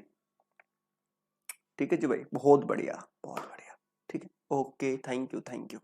ठीक है जी भाई, बहुत बढ़िया, बहुत बढ़िया। ठीक है, okay, thank you, thank you.